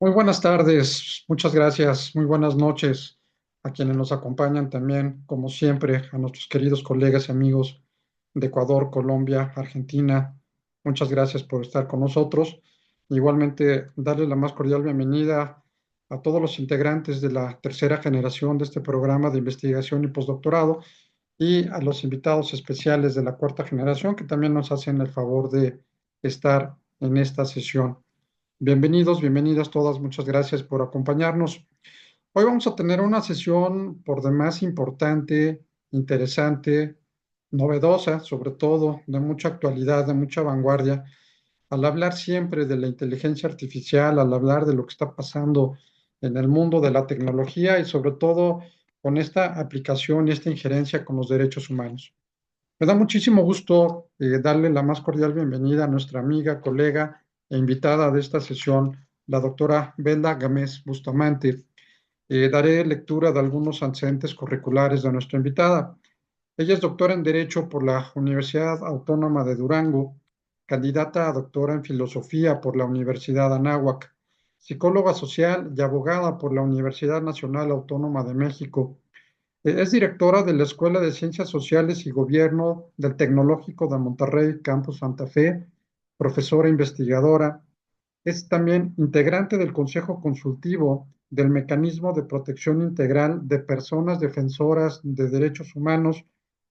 Muy buenas tardes, muchas gracias, muy buenas noches a quienes nos acompañan también, como siempre, a nuestros queridos colegas y amigos de Ecuador, Colombia, Argentina. Muchas gracias por estar con nosotros. Igualmente, darle la más cordial bienvenida a todos los integrantes de la tercera generación de este programa de investigación y postdoctorado y a los invitados especiales de la cuarta generación que también nos hacen el favor de estar en esta sesión. Bienvenidos, bienvenidas todas, muchas gracias por acompañarnos. Hoy vamos a tener una sesión por demás importante, interesante, novedosa, sobre todo, de mucha actualidad, de mucha vanguardia, al hablar siempre de la inteligencia artificial, al hablar de lo que está pasando en el mundo de la tecnología y sobre todo con esta aplicación y esta injerencia con los derechos humanos. Me da muchísimo gusto darle la más cordial bienvenida a nuestra amiga, colega e invitada de esta sesión, la doctora Belda Gámez Bustamante. Daré lectura de algunos antecedentes curriculares de nuestra invitada. Ella es doctora en Derecho por la Universidad Autónoma de Durango, candidata a doctora en Filosofía por la Universidad Anáhuac, psicóloga social y abogada por la Universidad Nacional Autónoma de México. Es directora de la Escuela de Ciencias Sociales y Gobierno del Tecnológico de Monterrey, Campus Santa Fe, profesora investigadora. Es también integrante del Consejo Consultivo del Mecanismo de Protección Integral de Personas Defensoras de Derechos Humanos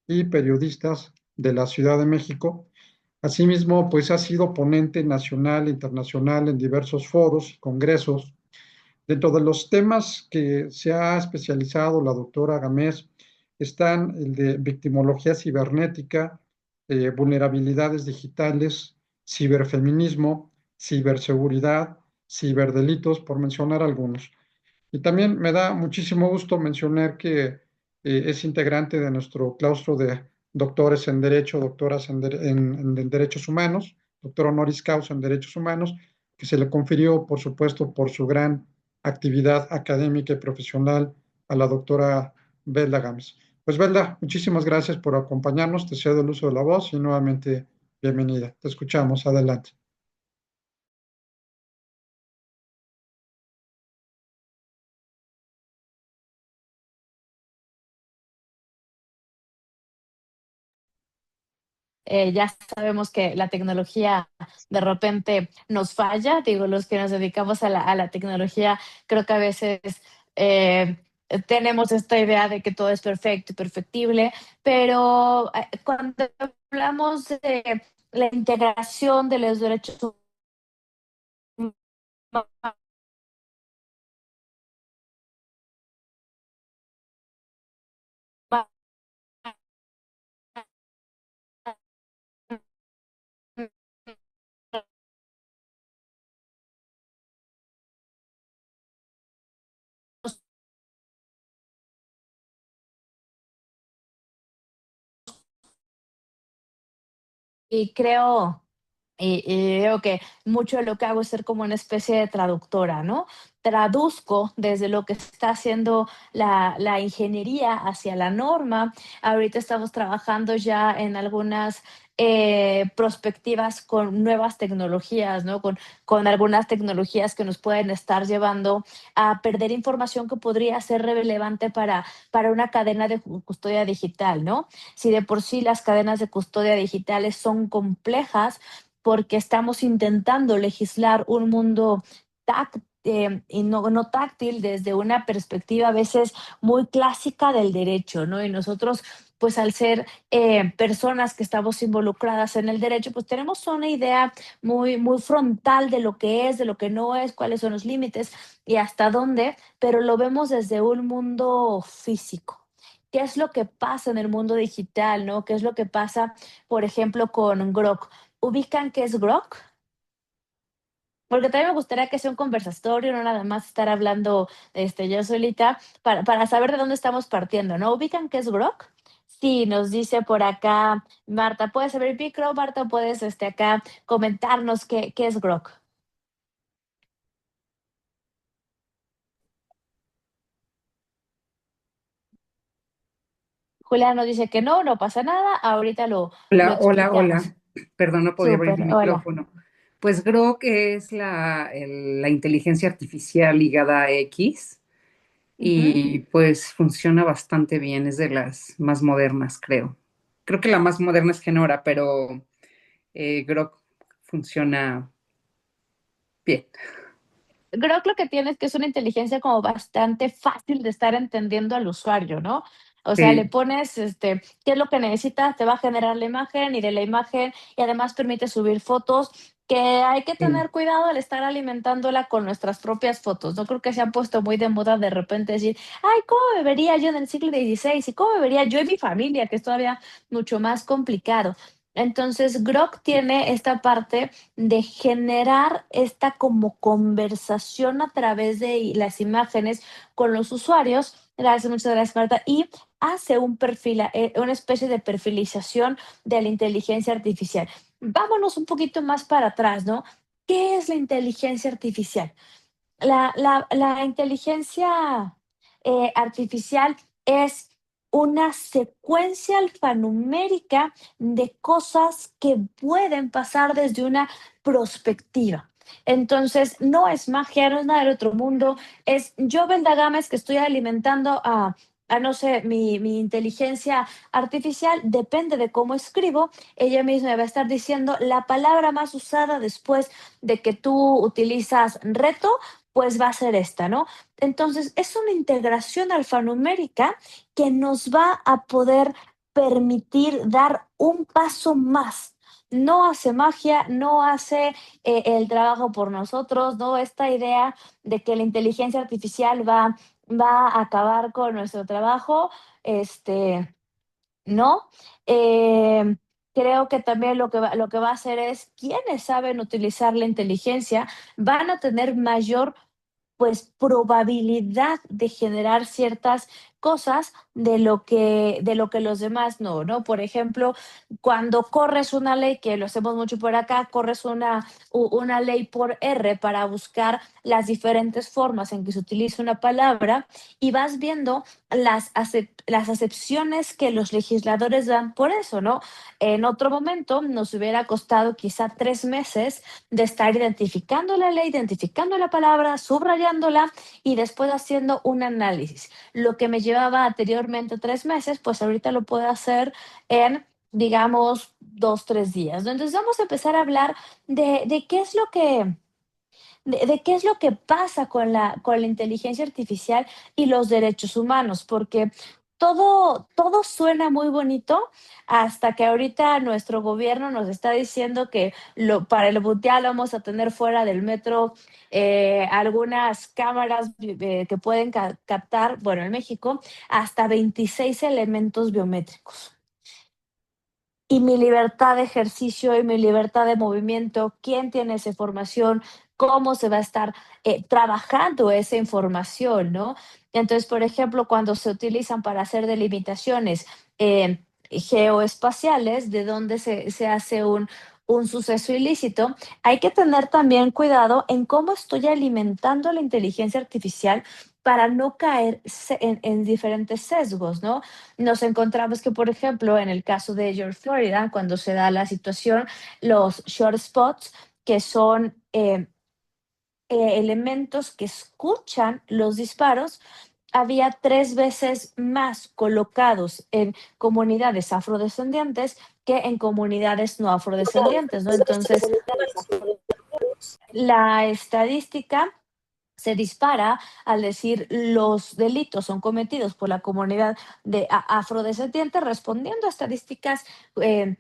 y Periodistas de la Ciudad de México. Asimismo, pues ha sido ponente nacional e internacional en diversos foros y congresos. Dentro de los temas que se ha especializado la doctora Gamés están el de victimología cibernética, vulnerabilidades digitales, ciberfeminismo, ciberseguridad, ciberdelitos, por mencionar algunos. Y también me da muchísimo gusto mencionar que es integrante de nuestro claustro de doctores en Derecho, doctoras en Derechos Humanos, doctor honoris causa en Derechos Humanos, que se le confirió, por supuesto, por su gran actividad académica y profesional a la doctora Belda Gámez. Pues Belda, muchísimas gracias por acompañarnos, te cedo el uso de la voz y nuevamente bienvenida. Te escuchamos, adelante. Ya sabemos que la tecnología de repente nos falla, digo, los que nos dedicamos a la tecnología, creo que a veces eh, tenemos esta idea de que todo es perfecto y perfectible, pero cuando hablamos de la integración de los derechos humanos, y y creo que mucho de lo que hago es ser como una especie de traductora, ¿no? Traduzco desde lo que está haciendo la ingeniería hacia la norma. Ahorita estamos trabajando ya en algunas prospectivas con nuevas tecnologías, ¿no? Con algunas tecnologías que nos pueden estar llevando a perder información que podría ser relevante para una cadena de custodia digital, ¿no? Si de por sí las cadenas de custodia digitales son complejas, porque estamos intentando legislar un mundo y no táctil desde una perspectiva a veces muy clásica del derecho, ¿no? Y nosotros, pues al ser personas que estamos involucradas en el derecho, pues tenemos una idea muy frontal de lo que es, de lo que no es, cuáles son los límites y hasta dónde, pero lo vemos desde un mundo físico. ¿Qué es lo que pasa en el mundo digital, no? ¿Qué es lo que pasa, por ejemplo, con Grok? ¿Ubican qué es Grok? Porque también me gustaría que sea un conversatorio, no nada más estar hablando yo solita, para saber de dónde estamos partiendo, ¿no? ¿Ubican qué es Grok? Sí, nos dice por acá Marta. ¿Puedes abrir micro, Marta? ¿Puedes acá comentarnos qué es Grok? Julián nos dice que no, no pasa nada. Ahorita lo Hola, hola, explicamos. hola. Perdón, no podía abrir Súper, el hola. micrófono. Pues Grok es la inteligencia artificial ligada a X Ujú. y pues funciona bastante bien, es de las más modernas, creo. Creo que la más moderna es Genora, pero Grok funciona bien. Creo que lo que tiene es que es una inteligencia como bastante fácil de estar entendiendo al usuario, ¿no? O sea, le Sí, pones, qué es lo que necesitas, te va a generar la imagen y de la imagen y además permite subir fotos, que hay que sí, tener cuidado al estar alimentándola con nuestras propias fotos. No creo que se ha puesto muy de moda de repente decir, ay, ¿cómo me vería yo en el siglo XVI? ¿Y cómo me vería yo y mi familia? Que es todavía mucho más complicado. Entonces, Grok tiene esta parte de generar esta como conversación a través de las imágenes con los usuarios. Gracias, muchas gracias, Marta. Y hace un perfil, una especie de perfilización de la inteligencia artificial. Vámonos un poquito más para atrás, ¿no? ¿Qué es la inteligencia artificial? La inteligencia artificial es una secuencia alfanumérica de cosas que pueden pasar desde una perspectiva. Entonces, no es magia, no es nada del otro mundo, es yo, Belda Gámez, que estoy alimentando no sé, mi inteligencia artificial, depende de cómo escribo, ella misma me va a estar diciendo la palabra más usada después de que tú utilizas reto, pues va a ser esta, ¿no? Entonces, es una integración alfanumérica que nos va a poder permitir dar un paso más. No hace magia, no hace el trabajo por nosotros, no esta idea de que la inteligencia artificial va a acabar con nuestro trabajo, este, no. Eh, Creo que también lo que va a hacer es quienes saben utilizar la inteligencia van a tener mayor pues probabilidad de generar ciertas cosas de lo que los demás no, ¿no? Por ejemplo, cuando corres una ley, que lo hacemos mucho por acá, corres una ley por R para buscar las diferentes formas en que se utiliza una palabra y vas viendo las acepciones que los legisladores dan por eso, ¿no? En otro momento nos hubiera costado quizá 3 meses de estar identificando la ley, identificando la palabra, subrayándola y después haciendo un análisis. Lo que me llevaba anteriormente 3 meses, pues ahorita lo puedo hacer en, digamos, 2, 3 días, ¿no? Entonces vamos a empezar a hablar de qué es lo que de qué es lo que pasa con la inteligencia artificial y los derechos humanos, porque todo suena muy bonito hasta que ahorita nuestro gobierno nos está diciendo que para el mundial vamos a tener fuera del metro algunas cámaras que pueden captar, bueno, en México, hasta 26 elementos biométricos. Y mi libertad de ejercicio y mi libertad de movimiento, quién tiene esa información, cómo se va a estar trabajando esa información, ¿no? Entonces, por ejemplo, cuando se utilizan para hacer delimitaciones geoespaciales, de dónde se hace un suceso ilícito, hay que tener también cuidado en cómo estoy alimentando la inteligencia artificial para no caer en diferentes sesgos, ¿no? Nos encontramos que, por ejemplo, en el caso de George Florida, cuando se da la situación, los short spots, que son elementos que escuchan los disparos, había 3 veces más colocados en comunidades afrodescendientes que en comunidades no afrodescendientes, ¿no? Entonces, la estadística se dispara al decir los delitos son cometidos por la comunidad de afrodescendiente, respondiendo a estadísticas de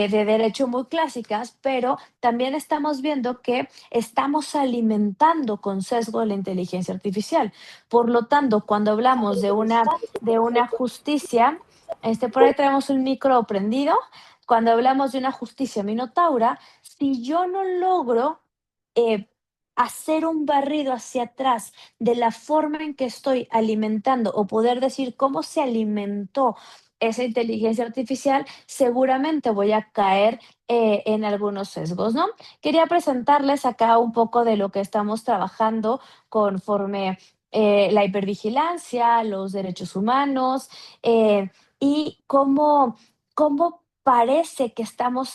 derecho muy clásicas, pero también estamos viendo que estamos alimentando con sesgo la inteligencia artificial. Por lo tanto, cuando hablamos de una justicia, por ahí tenemos un micro prendido, cuando hablamos de una justicia minotaura, si yo no logro eh, hacer un barrido hacia atrás de la forma en que estoy alimentando o poder decir cómo se alimentó esa inteligencia artificial, seguramente voy a caer en algunos sesgos, ¿no? Quería presentarles acá un poco de lo que estamos trabajando conforme la hipervigilancia, los derechos humanos y cómo parece que estamos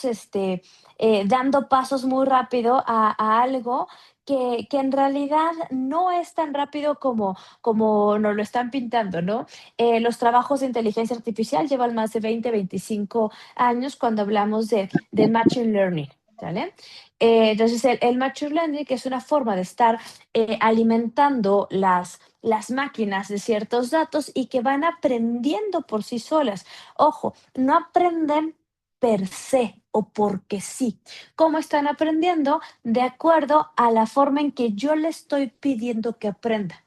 dando pasos muy rápido a algo que en realidad no es tan rápido como nos lo están pintando, ¿no? Los trabajos de inteligencia artificial llevan más de 20, 25 años cuando hablamos de Machine Learning. ¿Sale? Entonces, el Machine Learning, que es una forma de estar alimentando las máquinas de ciertos datos y que van aprendiendo por sí solas. Ojo, no aprenden per se o porque sí. ¿Cómo están aprendiendo? De acuerdo a la forma en que yo le estoy pidiendo que aprenda.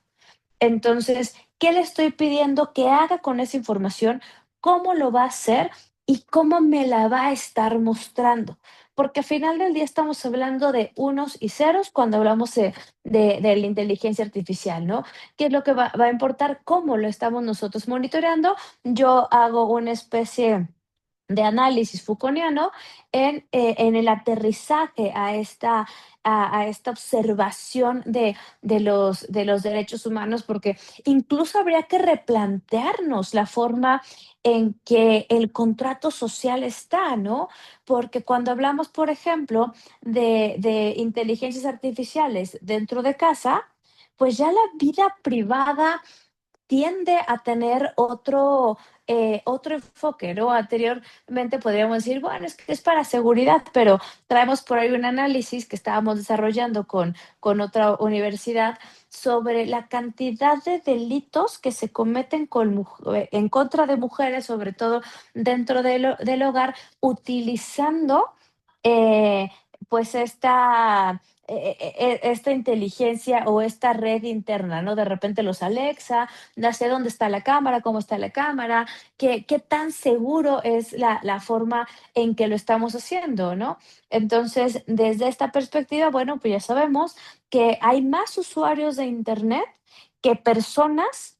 Entonces, ¿qué le estoy pidiendo que haga con esa información? ¿Cómo lo va a hacer? ¿Y cómo me la va a estar mostrando? Porque al final del día estamos hablando de unos y ceros cuando hablamos de la inteligencia artificial, ¿no? ¿Qué es lo que va a importar? ¿Cómo lo estamos nosotros monitoreando? Yo hago una especie de análisis Foucaultiano en el aterrizaje a esta observación de los derechos humanos, porque incluso habría que replantearnos la forma en que el contrato social está, ¿no? Porque cuando hablamos, por ejemplo, de inteligencias artificiales dentro de casa, pues ya la vida privada tiende a tener otro enfoque, ¿no? Anteriormente podríamos decir, bueno, es que es para seguridad, pero traemos por ahí un análisis que estábamos desarrollando con otra universidad sobre la cantidad de delitos que se cometen en contra de mujeres, sobre todo dentro del hogar, utilizando eh, pues esta inteligencia o esta red interna, ¿no? De repente los Alexa, no sé dónde está la cámara, cómo está la cámara, qué tan seguro es la forma en que lo estamos haciendo, ¿no? Entonces, desde esta perspectiva, bueno, pues ya sabemos que hay más usuarios de Internet que personas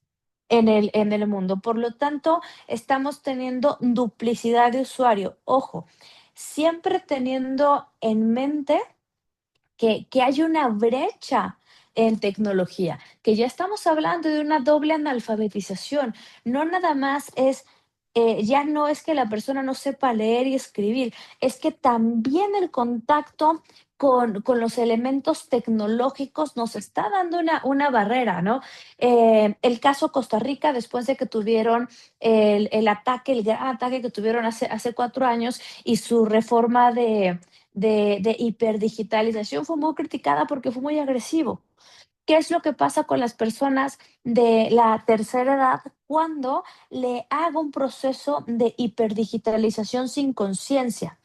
en el mundo. Por lo tanto, estamos teniendo duplicidad de usuario. Ojo, siempre teniendo en mente que hay una brecha en tecnología, que ya estamos hablando de una doble analfabetización. No nada más ya no es que la persona no sepa leer y escribir, es que también el contacto con los elementos tecnológicos nos está dando una barrera, ¿no? El caso Costa Rica, después de que tuvieron el gran ataque que tuvieron hace 4 años y su reforma de hiperdigitalización fue muy criticada porque fue muy agresivo. ¿Qué es lo que pasa con las personas de la tercera edad cuando le hago un proceso de hiperdigitalización sin conciencia?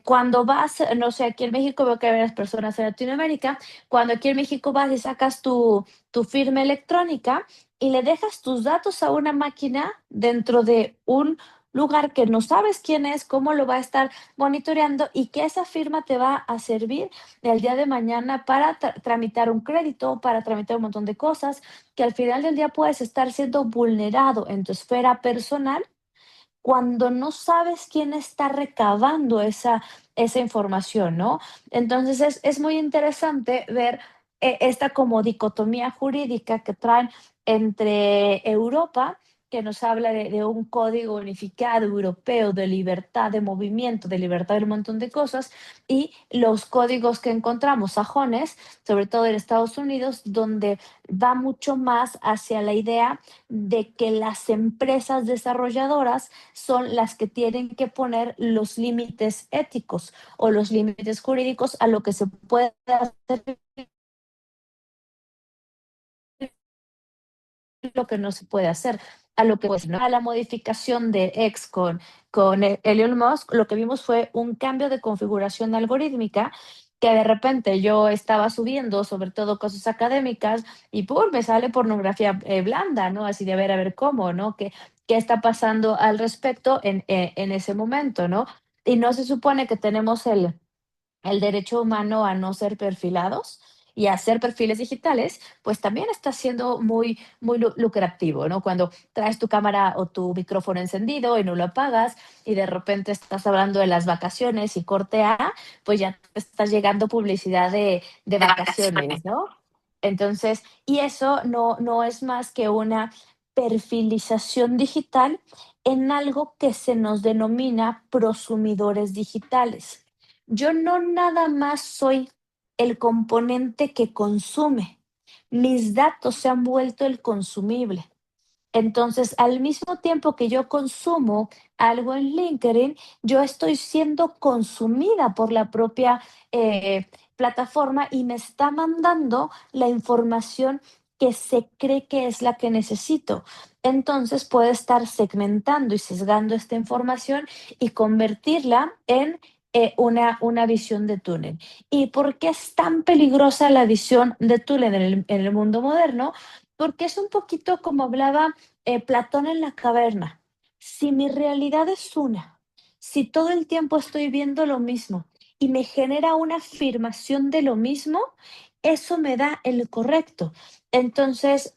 Cuando vas, no sé, aquí en México veo que hay varias personas en Latinoamérica, cuando aquí en México vas y sacas tu firma electrónica y le dejas tus datos a una máquina dentro de un lugar que no sabes quién es, cómo lo va a estar monitoreando y que esa firma te va a servir el día de mañana para tramitar un crédito, para tramitar un montón de cosas, que al final del día puedes estar siendo vulnerado en tu esfera personal cuando no sabes quién está recabando esa información, ¿no? Entonces es muy interesante ver esta como dicotomía jurídica que traen entre Europa, que nos habla de un código unificado europeo de libertad de movimiento, de libertad de un montón de cosas, y los códigos que encontramos sajones, sobre todo en Estados Unidos, donde va mucho más hacia la idea de que las empresas desarrolladoras son las que tienen que poner los límites éticos o los límites jurídicos a lo que se puede hacer y lo que no se puede hacer. A lo que pues, ¿no? A la modificación de X con Elon Musk, lo que vimos fue un cambio de configuración algorítmica que de repente yo estaba subiendo, sobre todo cosas académicas, y ¡pum! Me sale pornografía blanda, ¿no? Así de a ver cómo, ¿no? ¿Qué está pasando al respecto en ese momento, ¿no? Y no se supone que tenemos el derecho humano a no ser perfilados y a hacer perfiles digitales, pues también está siendo muy, muy lucrativo, ¿no? Cuando traes tu cámara o tu micrófono encendido y no lo apagas y de repente estás hablando de las vacaciones y corte A, pues ya te está llegando publicidad de vacaciones, ¿no? Entonces, y eso no es más que una perfilización digital en algo que se nos denomina prosumidores digitales. Yo no nada más soy el componente que consume, mis datos se han vuelto el consumible. Entonces, al mismo tiempo que yo consumo algo en LinkedIn, yo estoy siendo consumida por la propia plataforma y me está mandando la información que se cree que es la que necesito. Entonces, puede estar segmentando y sesgando esta información y convertirla en una visión de túnel. ¿Y por qué es tan peligrosa la visión de túnel en el mundo moderno? Porque es un poquito como hablaba Platón en la caverna. Si mi realidad es una, si todo el tiempo estoy viendo lo mismo y me genera una afirmación de lo mismo, eso me da el correcto. Entonces,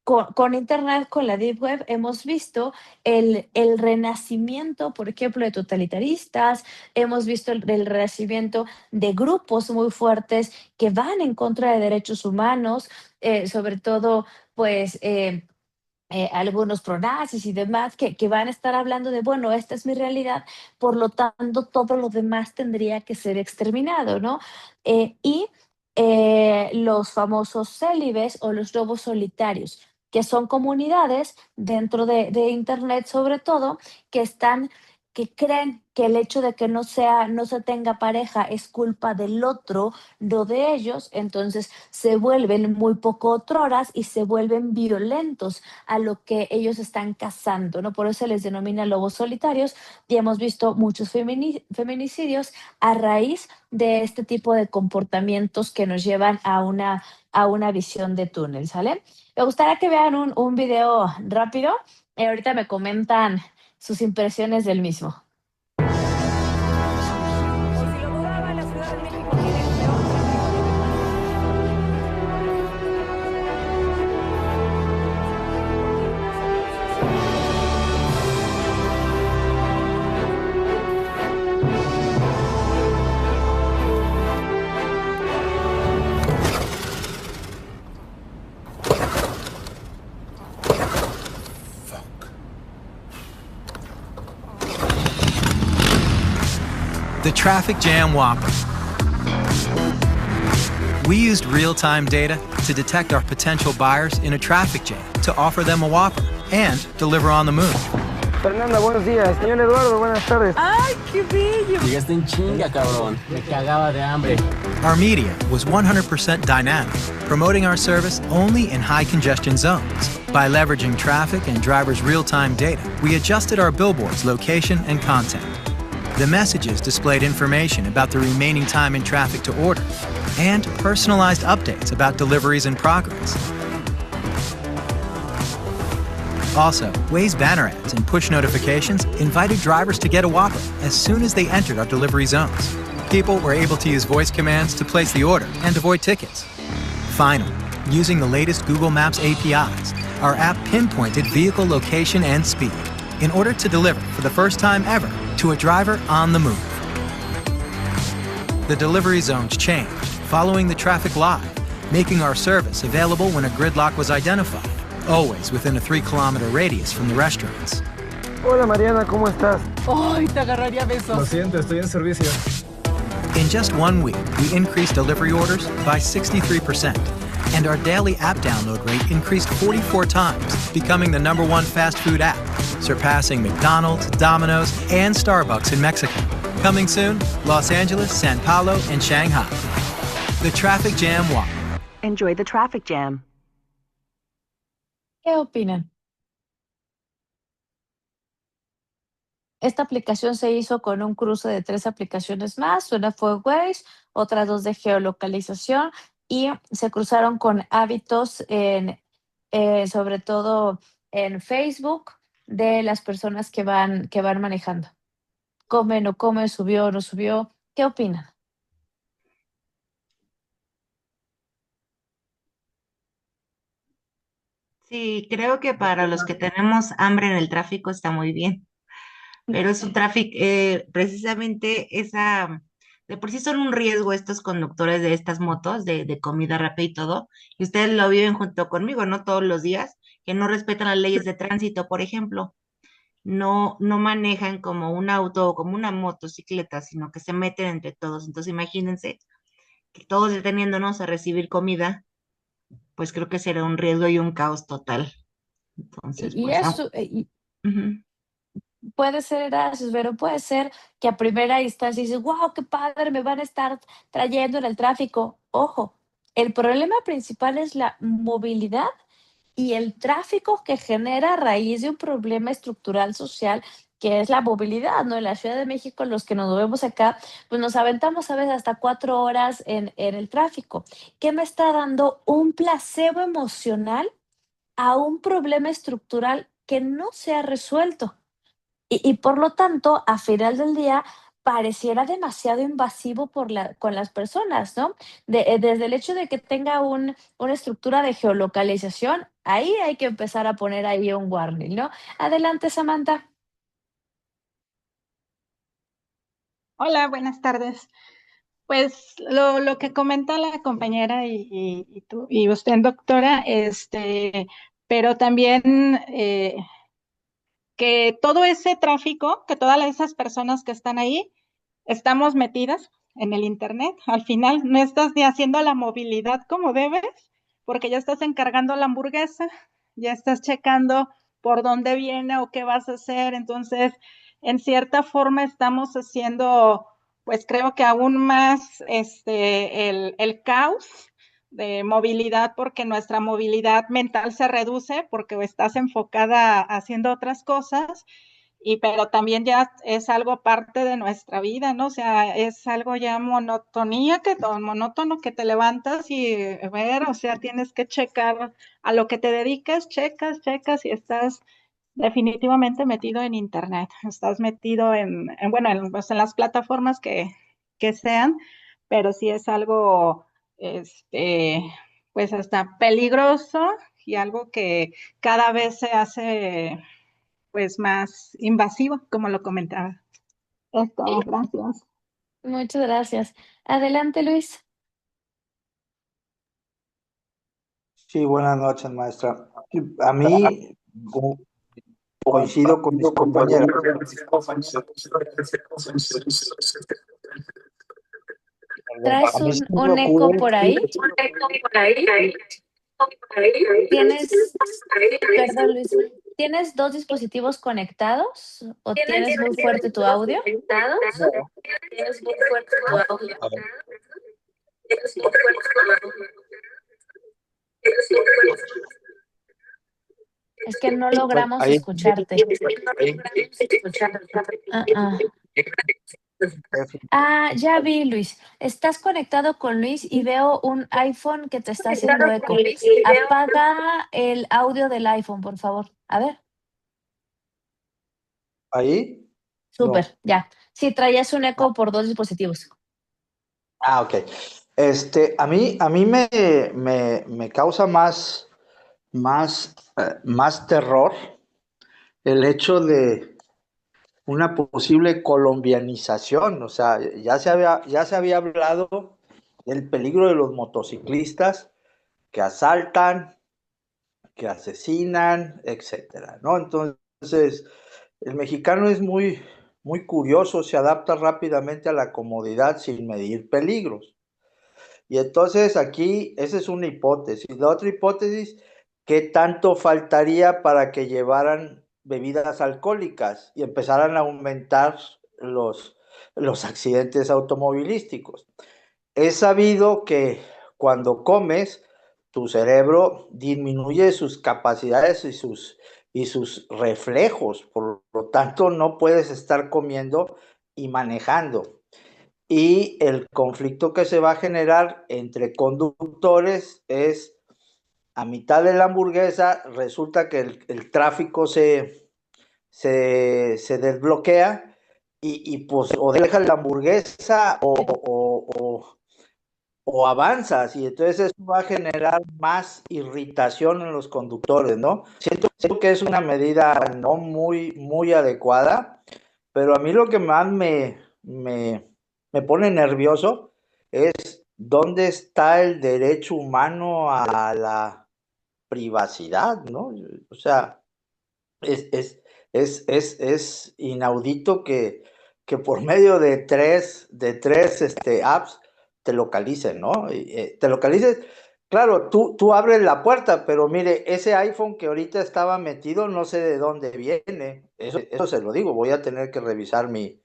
con Internet, con la Deep Web, hemos visto el renacimiento, por ejemplo, de totalitaristas, hemos visto el renacimiento de grupos muy fuertes que van en contra de derechos humanos, sobre todo, pues, algunos pronazis y demás que van a estar hablando de, bueno, esta es mi realidad, por lo tanto, todo lo demás tendría que ser exterminado, ¿no? Los famosos célibes o los lobos solitarios, que son comunidades dentro de Internet, sobre todo, que están que creen que el hecho de que no se tenga pareja es culpa del otro, no de ellos, entonces se vuelven muy poco otroras y se vuelven violentos a lo que ellos están cazando, ¿no? Por eso se les denomina lobos solitarios y hemos visto muchos feminicidios a raíz de este tipo de comportamientos que nos llevan a una visión de túnel, ¿sale? Me gustaría que vean un video rápido y ahorita me comentan sus impresiones del mismo. Por si lo dudaba, la Ciudad de México tiene el peor The Traffic Jam Whopper. We used real-time data to detect our potential buyers in a traffic jam to offer them a Whopper and deliver on the move. Fernanda, buenos días. Señor Eduardo, buenas tardes. ¡Ay, qué bello! Llegaste en chinga, cabrón. Me cagaba de hambre. Our media was 100% dynamic, promoting our service only in high congestion zones. By leveraging traffic and drivers' real-time data, we adjusted our billboards' location and content. The messages displayed information about the remaining time in traffic to order and personalized updates about deliveries in progress. Also, Waze banner ads and push notifications invited drivers to get a Whopper as soon as they entered our delivery zones. People were able to use voice commands to place the order and avoid tickets. Finally, using the latest Google Maps APIs, our app pinpointed vehicle location and speed in order to deliver for the first time ever to a driver on the move. The delivery zones changed, following the traffic live, making our service available when a gridlock was identified, always within a 3-kilometer radius from the restaurants. Hola Mariana, ¿cómo estás? ¡Ay, te agarraría Lo besos! siento, estoy en servicio. In just 1 week, we increased delivery orders by 63%, and our daily app download rate increased 44 times, becoming the #1 fast food app, surpassing McDonald's, Domino's, and Starbucks in Mexico. Coming soon, Los Angeles, San Paulo, and Shanghai. The Traffic Jam Whopper. Enjoy the traffic jam. ¿Qué opinan? Esta aplicación se hizo con un cruce de 3 aplicaciones más, una fue Waze, otras 2 de geolocalización, y se cruzaron con hábitos sobre todo en Facebook, de las personas que van manejando. Come, no come, subió, no subió. ¿Qué opinan? Sí, creo que para los que tenemos hambre en el tráfico está muy bien, pero es un tráfico, precisamente de por sí son un riesgo estos conductores de estas motos de comida rápida y todo, y ustedes lo viven junto conmigo, ¿no? Todos los días, que no respetan las leyes de tránsito, por ejemplo. No manejan como un auto o como una motocicleta, sino que se meten entre todos. Entonces imagínense que todos deteniéndonos a recibir comida, pues creo que será un riesgo y un caos total. Entonces, Y pues, eso, ujú. puede ser Erasmus, pero puede ser que a primera instancia dices, wow, qué padre, me van a estar trayendo en el tráfico. Ojo, el problema principal es la movilidad y el tráfico que genera a raíz de un problema estructural social que es la movilidad, ¿no? En la Ciudad de México, los que nos movemos acá, pues nos aventamos a veces hasta 4 horas en el tráfico. ¿Qué me está dando? Un placebo emocional a un problema estructural que no se ha resuelto. Y por lo tanto, a final del día, pareciera demasiado invasivo con las personas, ¿no? Desde el hecho de que tenga una estructura de geolocalización, ahí hay que empezar a poner ahí un warning, ¿no? Adelante, Samantha. Hola, buenas tardes. Pues lo que comenta la compañera y tú y usted, doctora, pero también que todo ese tráfico, que todas esas personas que están ahí, estamos metidas en el internet. Al final no estás ni haciendo la movilidad como debes, porque ya estás encargando la hamburguesa, ya estás checando por dónde viene o qué vas a hacer. Entonces, en cierta forma estamos haciendo, pues creo que aún más el caos de movilidad, porque nuestra movilidad mental se reduce porque estás enfocada haciendo otras cosas, pero también ya es algo parte de nuestra vida, ¿no? O sea, es algo ya monótono que te levantas y ver, o sea, tienes que checar a lo que te dediques, checas y estás definitivamente metido en internet, estás metido bueno, pues en las plataformas que sean, pero sí es algo, este, pues hasta peligroso y algo que cada vez se hace pues más invasivo, como lo comentaba. Esto, gracias. Muchas gracias. Adelante, Luis. Sí, buenas noches, maestra. A mí coincido con mis compañeras. ¿Traes A mí sí me un eco ocurre. por ahí? ¿Tienes, perdón, Luis, ¿tienes dos dispositivos conectados o tienes muy fuerte tu audio? A ver, Es que no logramos ahí, escucharte. Ya vi, Luis. Estás conectado con Luis y veo un iPhone que te está haciendo eco. Apaga el audio del iPhone, por favor. A ver. ahí, no. Súper, ya. Sí, traías un eco por dos dispositivos. Ok. A mí me causa más terror el hecho de una posible colombianización. O sea, ya se había hablado del peligro de los motociclistas que asaltan, que asesinan, etcétera, ¿no? Entonces, el mexicano es muy curioso, se adapta rápidamente a la comodidad sin medir peligros. Y entonces aquí, esa es una hipótesis. La otra hipótesis, ¿qué tanto faltaría para que llevaran bebidas alcohólicas y empezaran a aumentar los accidentes automovilísticos? Es sabido que cuando comes, tu cerebro disminuye sus capacidades y sus reflejos, por lo tanto no puedes estar comiendo y manejando. Y el conflicto que se va a generar entre conductores es a mitad de la hamburguesa, resulta que el tráfico se desbloquea y pues o dejas la hamburguesa o avanzas, y entonces eso va a generar más irritación en los conductores, ¿no? Siento que es una medida no muy adecuada, pero a mí lo que más me pone nervioso es dónde está el derecho humano privacidad, ¿no? O sea, es inaudito que por medio de tres apps te localicen, ¿no? Te localices, claro, tú abres la puerta, pero mire, ese iPhone que ahorita estaba metido, no sé de dónde viene, eso se lo digo, voy a tener que revisar mi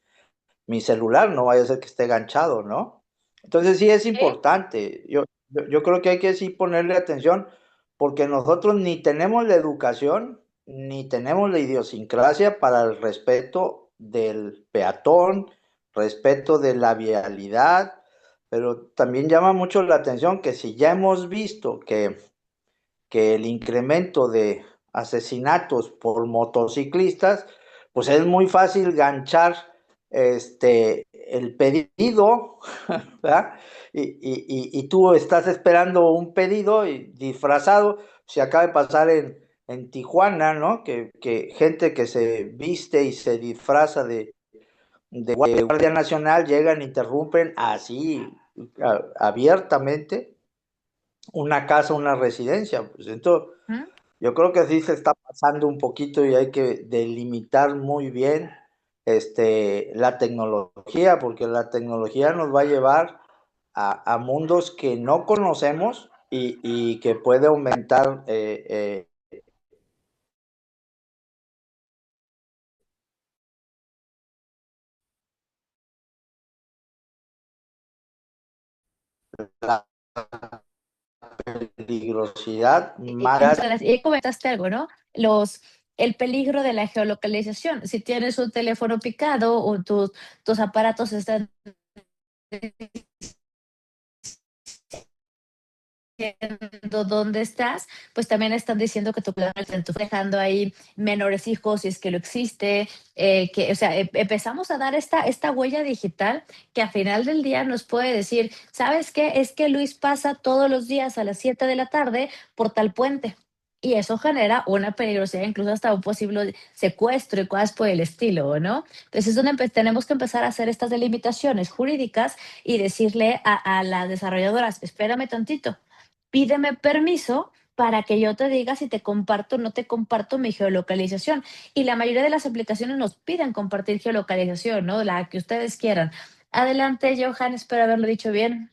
celular, no vaya a ser que esté ganchado, ¿no? Entonces sí es importante, yo creo que hay que sí ponerle atención, porque nosotros ni tenemos la educación, ni tenemos la idiosincrasia para el respeto del peatón, respeto de la vialidad, pero también llama mucho la atención que si ya hemos visto que el incremento de asesinatos por motociclistas, pues es muy fácil ganchar el pedido, ¿verdad? Y tú estás esperando un pedido y disfrazado, se acaba de pasar en Tijuana, ¿no? Que gente que se viste y se disfraza de Guardia Nacional llegan, interrumpen así abiertamente una casa, una residencia. Pues entonces, yo creo que sí se está pasando un poquito y hay que delimitar muy bien la tecnología, porque la tecnología nos va a llevar a mundos que no conocemos y que puede aumentar la peligrosidad más. Y comentaste algo, ¿no? El peligro de la geolocalización. Si tienes un teléfono picado o tus aparatos están dónde estás, pues también están diciendo que tu plan te dejando ahí menores hijos, si es que lo existe, o sea, empezamos a dar esta huella digital que al final del día nos puede decir, ¿sabes qué? Es que Luis pasa todos los días a las 7 de la tarde por tal puente. Y eso genera una peligrosidad, incluso hasta un posible secuestro y cosas por el estilo, ¿no? Entonces es donde tenemos que empezar a hacer estas delimitaciones jurídicas y decirle a las desarrolladoras, espérame tantito, pídeme permiso para que yo te diga si te comparto o no te comparto mi geolocalización. Y la mayoría de las aplicaciones nos piden compartir geolocalización, ¿no? La que ustedes quieran. Adelante, Johan, espero haberlo dicho bien.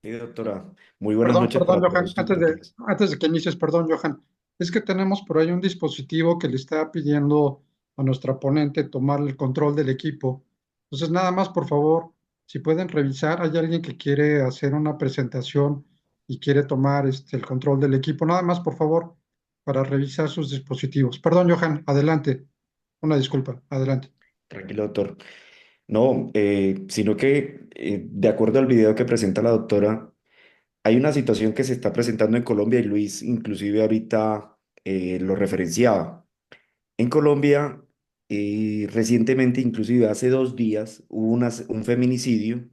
Sí, doctora. Muy buenas noches Perdón, para Johan, todos tus doctores. antes de que inicies, perdón, Johan, es que tenemos por ahí un dispositivo que le está pidiendo a nuestra ponente tomar el control del equipo. Entonces, nada más, por favor, si pueden revisar, hay alguien que quiere hacer una presentación y quiere tomar el control del equipo. Nada más, por favor, para revisar sus dispositivos. Perdón, Johan, adelante. Una disculpa, adelante. Tranquilo, doctor. No, sino que de acuerdo al video que presenta la doctora, hay una situación que se está presentando en Colombia y Luis inclusive ahorita lo referenciaba. En Colombia, recientemente, inclusive hace 2 días, hubo un feminicidio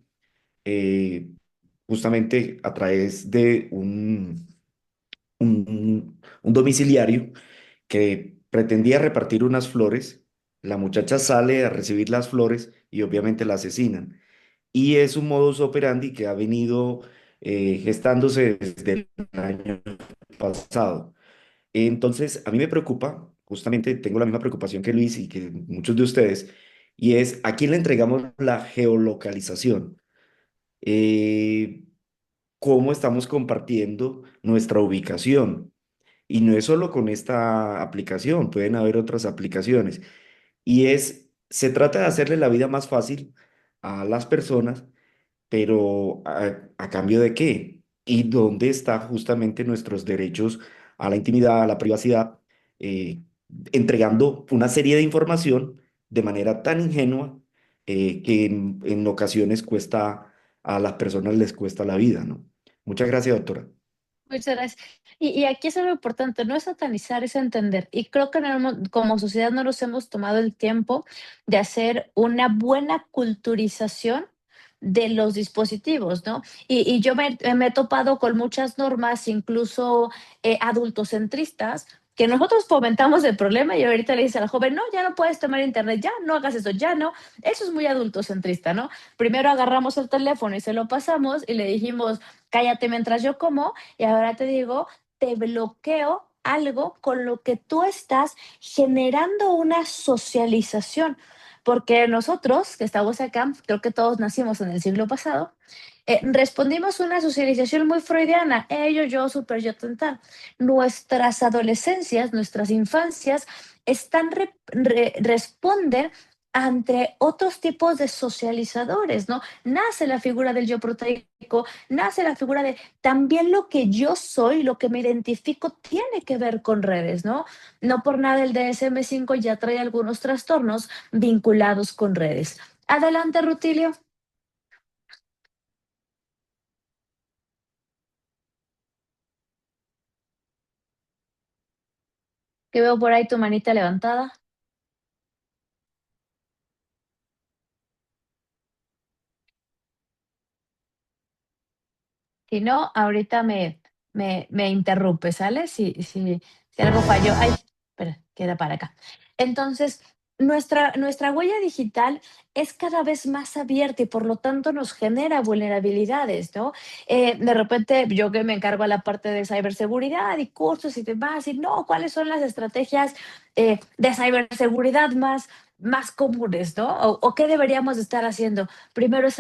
eh, justamente a través de un domiciliario que pretendía repartir unas flores. La muchacha sale a recibir las flores y obviamente la asesinan. Y es un modus operandi que ha venido gestándose desde el año pasado. Entonces, a mí me preocupa, justamente tengo la misma preocupación que Luis y que muchos de ustedes, y es a quién le entregamos la geolocalización. Eh, ¿Cómo estamos compartiendo nuestra ubicación? Y no es solo con esta aplicación, pueden haber otras aplicaciones. Se trata de hacerle la vida más fácil a las personas, pero ¿a cambio de qué? ¿Y dónde están justamente nuestros derechos a la intimidad, a la privacidad, eh, entregando una serie de información de manera tan ingenua que en ocasiones a las personas les cuesta la vida, ¿no? Muchas gracias, doctora. Muchas gracias. Y aquí es algo importante, no es satanizar, es entender. Y creo que como sociedad no nos hemos tomado el tiempo de hacer una buena culturización de los dispositivos, ¿no? Y yo me he topado con muchas normas, incluso adultocentristas, que nosotros fomentamos el problema y ahorita le dice al joven, no, ya no puedes tomar internet, ya no hagas eso, ya no. Eso es muy adultocentrista, ¿no? Primero agarramos el teléfono y se lo pasamos y le dijimos, cállate mientras yo como, y ahora te digo, te bloqueo algo con lo que tú estás generando una socialización. Porque nosotros, que estamos acá, creo que todos nacimos en el siglo pasado, respondimos a una socialización muy freudiana, ello, yo, super yo, tal. Nuestras adolescencias, nuestras infancias responden ante otros tipos de socializadores, ¿no? Nace la figura del yo proteico, nace la figura de también lo que yo soy, lo que me identifico, tiene que ver con redes, ¿no? No por nada el DSM-5 ya trae algunos trastornos vinculados con redes. Adelante, Rutilio. Que veo por ahí tu manita levantada. Si no, ahorita me interrumpe, ¿sale? Si algo falló. Ay, espera, queda para acá. Entonces, nuestra huella digital es cada vez más abierta y por lo tanto nos genera vulnerabilidades, ¿no? De repente, yo que me encargo a la parte de ciberseguridad y cursos y demás, y no, ¿cuáles son las estrategias de ciberseguridad más comunes, ¿no? O qué deberíamos estar haciendo. Primero es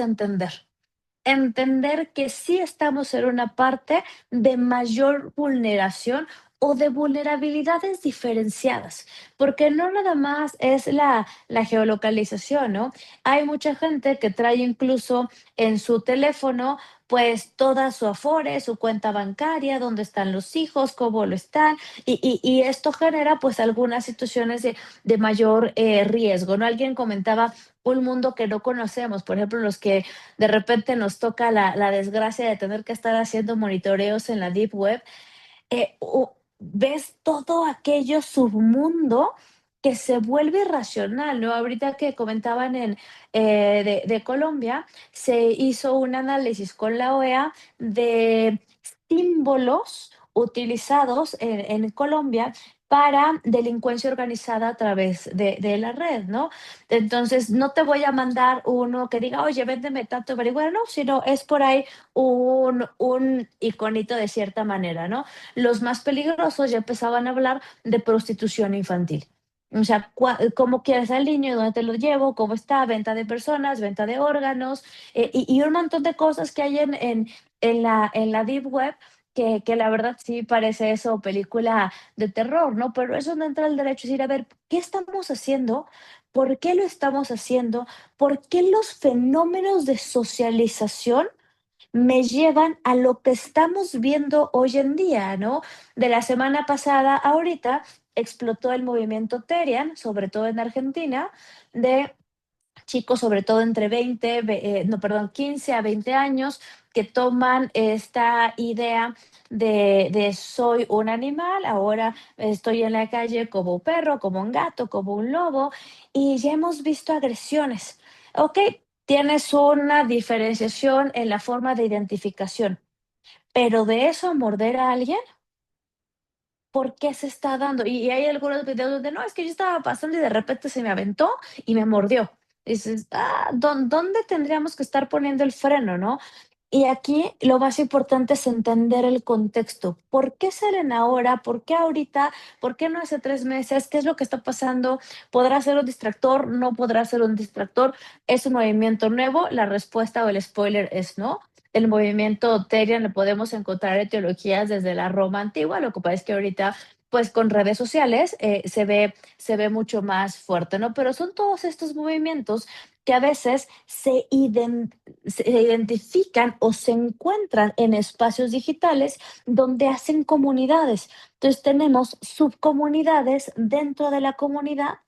entender que sí estamos en una parte de mayor vulneración o de vulnerabilidades diferenciadas, porque no nada más es la geolocalización, ¿no? Hay mucha gente que trae incluso en su teléfono pues toda su Afore, su cuenta bancaria, dónde están los hijos, cómo lo están, y esto genera pues algunas situaciones de mayor riesgo, ¿no? Alguien comentaba un mundo que no conocemos, por ejemplo, los que de repente nos toca la desgracia de tener que estar haciendo monitoreos en la Deep Web, ves todo aquello submundo que se vuelve irracional, ¿no? Ahorita que comentaban de Colombia, se hizo un análisis con la OEA de símbolos utilizados en Colombia para delincuencia organizada a través de la red, ¿no? Entonces, no te voy a mandar uno que diga, oye, véndeme tanto averiguar, no, sino es por ahí un iconito de cierta manera, ¿no? Los más peligrosos ya empezaban a hablar de prostitución infantil. O sea, ¿cómo quieres al niño? ¿Dónde te lo llevo? ¿Cómo está? Venta de personas, venta de órganos y un montón de cosas que hay en la Deep Web que la verdad sí parece eso película de terror, ¿no? Pero eso no entra el derecho a decir, a ver, ¿qué estamos haciendo? ¿Por qué lo estamos haciendo? ¿Por qué los fenómenos de socialización me llevan a lo que estamos viendo hoy en día, ¿no? De la semana pasada a ahorita explotó el movimiento Terian, sobre todo en Argentina, de chicos, sobre todo entre 15 a 20 años, que toman esta idea de soy un animal, ahora estoy en la calle como un perro, como un gato, como un lobo, y ya hemos visto agresiones. Ok, tienes una diferenciación en la forma de identificación, pero de eso a morder a alguien, ¿por qué se está dando? Y hay algunos videos donde no, es que yo estaba pasando y de repente se me aventó y me mordió. Dices, ¿dónde tendríamos que estar poniendo el freno, no? Y aquí lo más importante es entender el contexto. ¿Por qué salen ahora? ¿Por qué ahorita? ¿Por qué no hace 3 meses? ¿Qué es lo que está pasando? ¿Podrá ser un distractor? ¿No podrá ser un distractor? ¿Es un movimiento nuevo? La respuesta o el spoiler es no. El movimiento Terian lo podemos encontrar etiologías desde la Roma antigua, lo que pasa es que ahorita pues con redes sociales se ve mucho más fuerte, ¿no? Pero son todos estos movimientos que a veces se identifican o se encuentran en espacios digitales donde hacen comunidades. Entonces tenemos subcomunidades dentro de la comunidad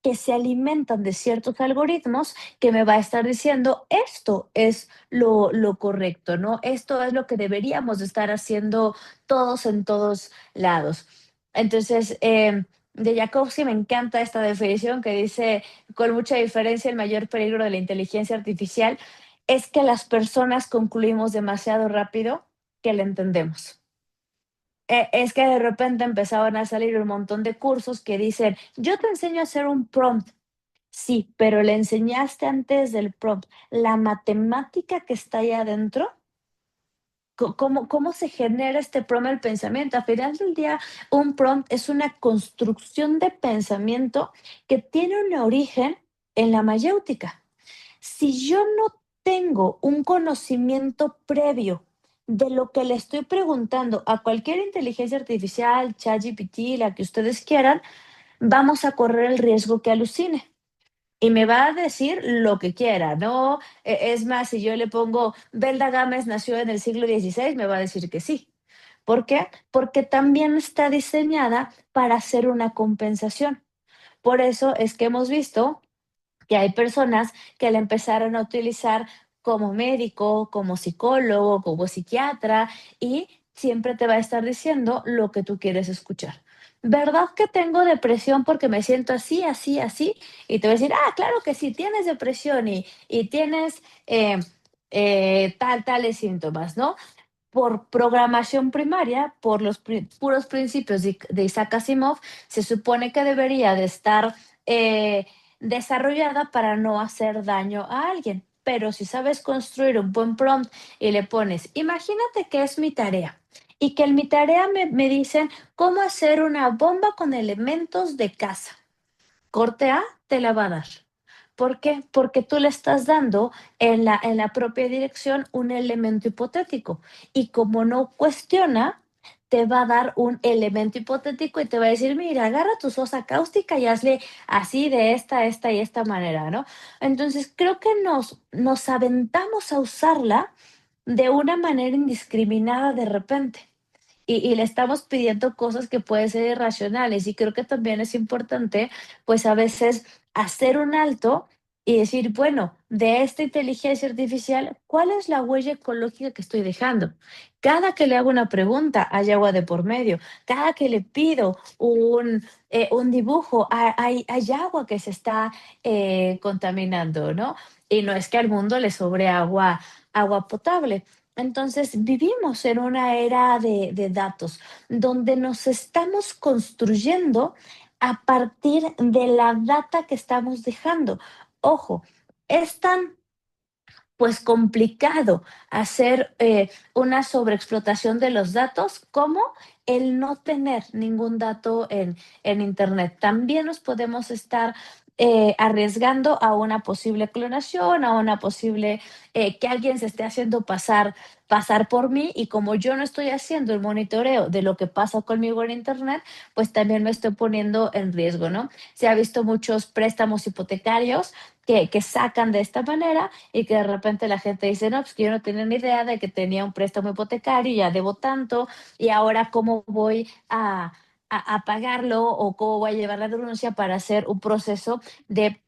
que se alimentan de ciertos algoritmos que me va a estar diciendo esto es lo correcto, ¿no? Esto es lo que deberíamos de estar haciendo todos en todos lados. Entonces, de Jacobi me encanta esta definición que dice, con mucha diferencia, el mayor peligro de la inteligencia artificial es que las personas concluimos demasiado rápido que la entendemos. Es que de repente empezaban a salir un montón de cursos que dicen, yo te enseño a hacer un prompt. Sí, pero le enseñaste antes del prompt la matemática que está ahí adentro. cómo se genera este prompt del pensamiento. Al final del día, un prompt es una construcción de pensamiento que tiene un origen en la mayéutica. Si yo no tengo un conocimiento previo de lo que le estoy preguntando a cualquier inteligencia artificial, ChatGPT, la que ustedes quieran, vamos a correr el riesgo que alucine. Y me va a decir lo que quiera, ¿no? Es más, si yo le pongo, Belda Gámez nació en el siglo XVI, me va a decir que sí. ¿Por qué? Porque también está diseñada para hacer una compensación. Por eso es que hemos visto que hay personas que la empezaron a utilizar como médico, como psicólogo, como psiquiatra, y siempre te va a estar diciendo lo que tú quieres escuchar. ¿Verdad que tengo depresión porque me siento así, así, así? Y te va a decir, claro que sí, tienes depresión y tienes tales síntomas, ¿no? Por programación primaria, por los puros principios de Isaac Asimov, se supone que debería de estar desarrollada para no hacer daño a alguien. Pero si sabes construir un buen prompt y le pones, imagínate que es mi tarea y que en mi tarea me dicen cómo hacer una bomba con elementos de casa. Corte A te la va a dar. ¿Por qué? Porque tú le estás dando en la propia dirección un elemento hipotético. Y como no cuestiona, te va a dar un elemento hipotético y te va a decir, mira, agarra tu sosa cáustica y hazle así de esta y esta manera, ¿no? Entonces, creo que nos aventamos a usarla de una manera indiscriminada de repente. Y le estamos pidiendo cosas que pueden ser irracionales. Y creo que también es importante, pues a veces hacer un alto y decir, bueno, de esta inteligencia artificial, ¿cuál es la huella ecológica que estoy dejando? Cada que le hago una pregunta, hay agua de por medio. Cada que le pido un dibujo, hay agua que se está contaminando, ¿no? Y no es que al mundo le sobre agua potable. Entonces, vivimos en una era de datos donde nos estamos construyendo a partir de la data que estamos dejando. Ojo, es tan pues complicado hacer una sobreexplotación de los datos como el no tener ningún dato en Internet. También nos podemos estar arriesgando a una posible clonación, a una posible que alguien se esté haciendo pasar por mí, y como yo no estoy haciendo el monitoreo de lo que pasa conmigo en Internet, pues también me estoy poniendo en riesgo, ¿no? Se ha visto muchos préstamos hipotecarios que sacan de esta manera y que de repente la gente dice, no, pues que yo no tenía ni idea de que tenía un préstamo hipotecario y ya debo tanto, y ahora cómo voy a pagarlo o cómo voy a llevar la denuncia para hacer un proceso de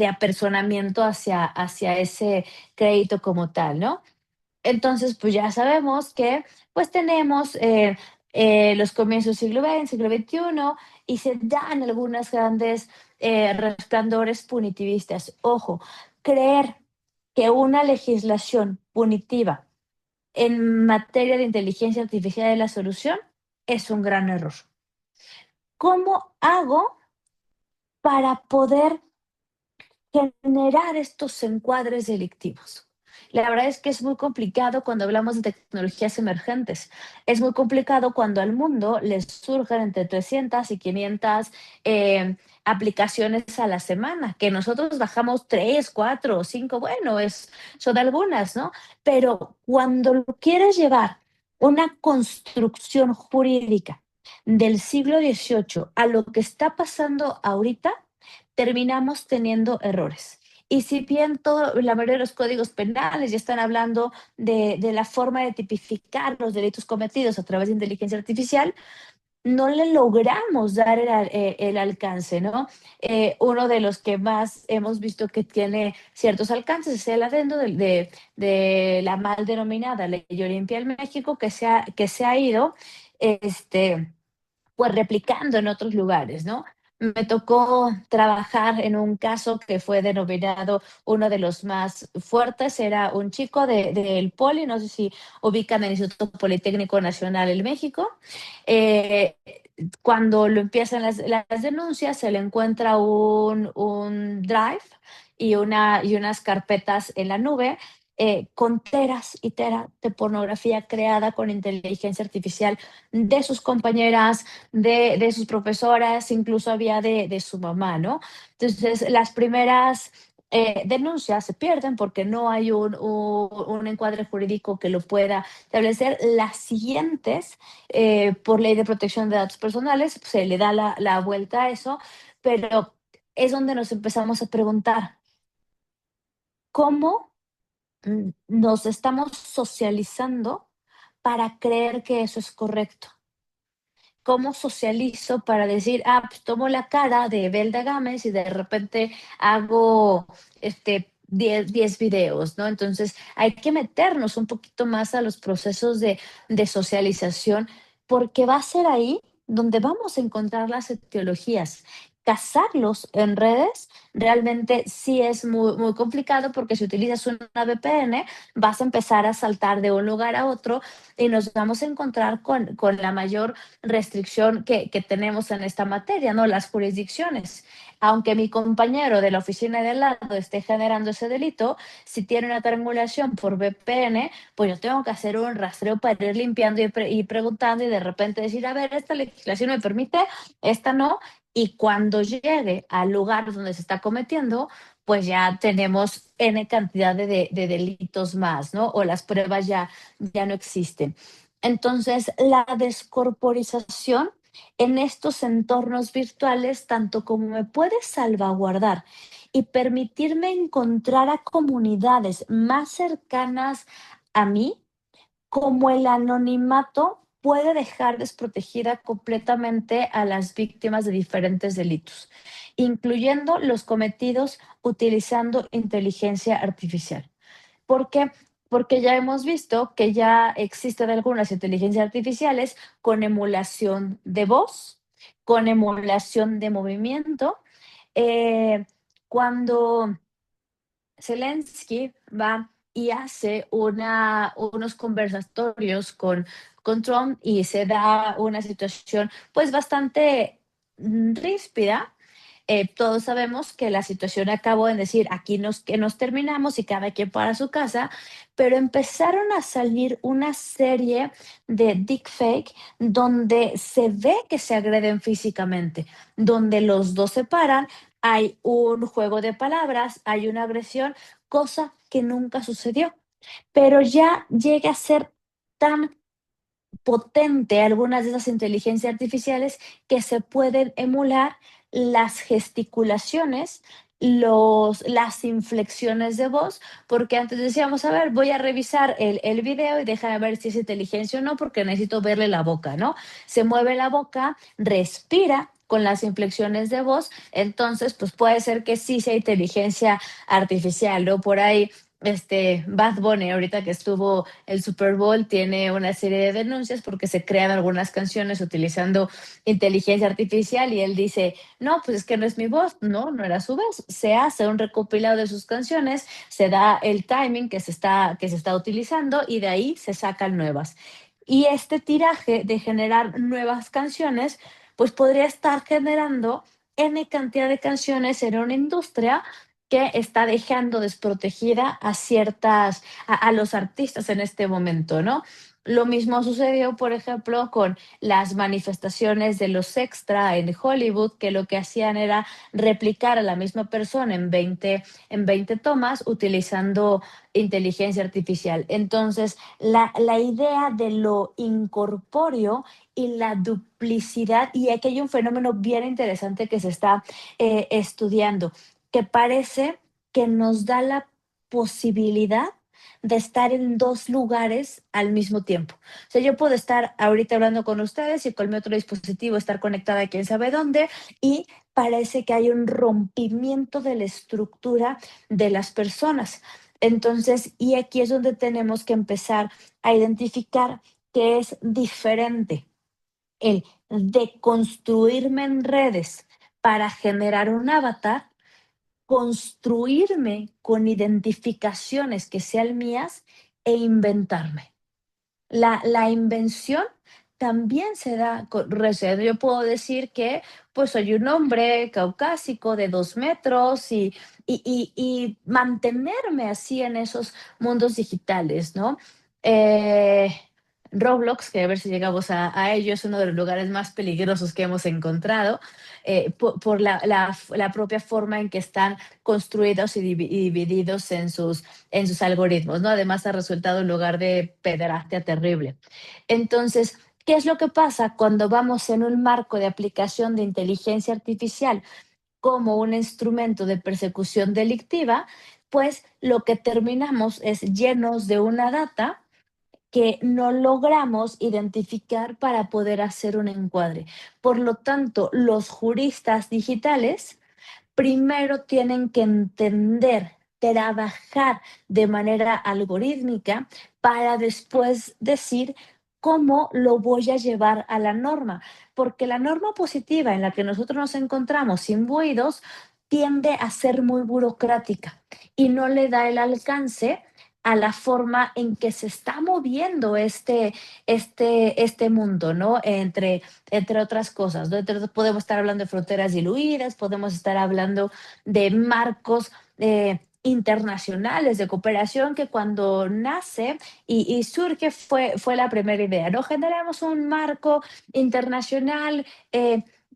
apersonamiento hacia ese crédito como tal, ¿no? Entonces, pues ya sabemos que pues tenemos los comienzos del siglo XX, siglo XXI, y se dan algunas grandes resplandores punitivistas. Ojo, creer que una legislación punitiva en materia de inteligencia artificial es la solución es un gran error. ¿Cómo hago para poder generar estos encuadres delictivos? La verdad es que es muy complicado cuando hablamos de tecnologías emergentes. Es muy complicado cuando al mundo les surgen entre 300 y 500 aplicaciones a la semana, que nosotros bajamos 3, 4 o 5, bueno, son algunas, ¿no? Pero cuando quieres llevar una construcción jurídica del siglo XVIII a lo que está pasando ahorita, terminamos teniendo errores. Y si bien la mayoría de los códigos penales ya están hablando de la forma de tipificar los delitos cometidos a través de inteligencia artificial, no le logramos dar el alcance, ¿no? Uno de los que más hemos visto que tiene ciertos alcances es el adendo de la mal denominada Ley Olimpia en México, que se ha ido pues replicando en otros lugares, ¿no? Me tocó trabajar en un caso que fue denominado uno de los más fuertes. Era un chico del Poli, no sé si ubican el Instituto Politécnico Nacional en México. Cuando lo empiezan las denuncias, se le encuentra un drive y unas carpetas en la nube con teras y teras de pornografía creada con inteligencia artificial de sus compañeras, de sus profesoras, incluso había de su mamá, ¿no? Entonces, las primeras denuncias se pierden porque no hay un encuadre jurídico que lo pueda establecer. Las siguientes, por ley de protección de datos personales, se le da la vuelta a eso, pero es donde nos empezamos a preguntar, ¿cómo nos estamos socializando para creer que eso es correcto? ¿Cómo socializo para decir, pues tomo la cara de Belda Gámez y de repente hago 10 videos, ¿no? Entonces hay que meternos un poquito más a los procesos de socialización, porque va a ser ahí donde vamos a encontrar las etiologías. Cazarlos en redes realmente sí es muy, muy complicado, porque si utilizas una VPN vas a empezar a saltar de un lugar a otro y nos vamos a encontrar con la mayor restricción que tenemos en esta materia, ¿no? Las jurisdicciones. Aunque mi compañero de la oficina de al lado esté generando ese delito, si tiene una triangulación por VPN, pues yo tengo que hacer un rastreo para ir limpiando y preguntando, y de repente decir, a ver, esta legislación me permite, esta no, y cuando llegue al lugar donde se está cometiendo, pues ya tenemos N cantidad de delitos más, ¿no? O las pruebas ya no existen. Entonces, la descorporización en estos entornos virtuales, tanto como me puede salvaguardar y permitirme encontrar a comunidades más cercanas a mí, como el anonimato puede dejar desprotegida completamente a las víctimas de diferentes delitos, incluyendo los cometidos utilizando inteligencia artificial. ¿Por qué? Porque ya hemos visto que ya existen algunas inteligencias artificiales con emulación de voz, con emulación de movimiento. Cuando Zelensky va y hace unos conversatorios con Trump y se da una situación pues bastante ríspida. Todos sabemos que la situación acabó en decir, aquí que nos terminamos y cada quien para su casa, pero empezaron a salir una serie de deepfake donde se ve que se agreden físicamente, donde los dos se paran, hay un juego de palabras, hay una agresión, cosa que nunca sucedió, pero ya llega a ser tan potente algunas de esas inteligencias artificiales que se pueden emular las gesticulaciones, las inflexiones de voz, porque antes decíamos, a ver, voy a revisar el video y déjame ver si es inteligencia o no, porque necesito verle la boca, ¿no? Se mueve la boca, respira con las inflexiones de voz, entonces pues puede ser que sí sea inteligencia artificial, ¿no? Por ahí Bad Bunny, ahorita que estuvo el Super Bowl, tiene una serie de denuncias porque se crean algunas canciones utilizando inteligencia artificial, y él dice, no, pues es que no es mi voz, no era su voz. Se hace un recopilado de sus canciones, se da el timing que se está utilizando y de ahí se sacan nuevas. Y este tiraje de generar nuevas canciones, pues podría estar generando N cantidad de canciones en una industria que está dejando desprotegida a los artistas en este momento, ¿no? Lo mismo sucedió, por ejemplo, con las manifestaciones de los extra en Hollywood, que lo que hacían era replicar a la misma persona en 20 tomas utilizando inteligencia artificial. Entonces, la idea de lo incorpóreo y la duplicidad, y aquí hay un fenómeno bien interesante que se está estudiando, que parece que nos da la posibilidad de estar en dos lugares al mismo tiempo. O sea, yo puedo estar ahorita hablando con ustedes y con mi otro dispositivo estar conectada a quién sabe dónde, y parece que hay un rompimiento de la estructura de las personas. Entonces, y aquí es donde tenemos que empezar a identificar que es diferente el deconstruirme en redes para generar un avatar, construirme con identificaciones que sean mías e inventarme. La invención también se da con reserva. Yo puedo decir que pues soy un hombre caucásico de 2 metros y mantenerme así en esos mundos digitales, ¿no? Eh, Roblox, que a ver si llegamos a ello, es uno de los lugares más peligrosos que hemos encontrado por la propia forma en que están construidos y divididos en sus algoritmos, ¿no? Además ha resultado un lugar de pederastia terrible. Entonces, ¿qué es lo que pasa cuando vamos en un marco de aplicación de inteligencia artificial como un instrumento de persecución delictiva? Pues lo que terminamos es llenos de una data que no logramos identificar para poder hacer un encuadre. Por lo tanto, los juristas digitales primero tienen que entender, trabajar de manera algorítmica para después decir cómo lo voy a llevar a la norma, porque la norma positiva en la que nosotros nos encontramos imbuidos tiende a ser muy burocrática y no le da el alcance a la forma en que se está moviendo este mundo, ¿no? Entre otras cosas, ¿no? Entonces podemos estar hablando de fronteras diluidas, podemos estar hablando de marcos internacionales de cooperación que cuando nace y surge fue la primera idea, ¿no? Generamos un marco internacional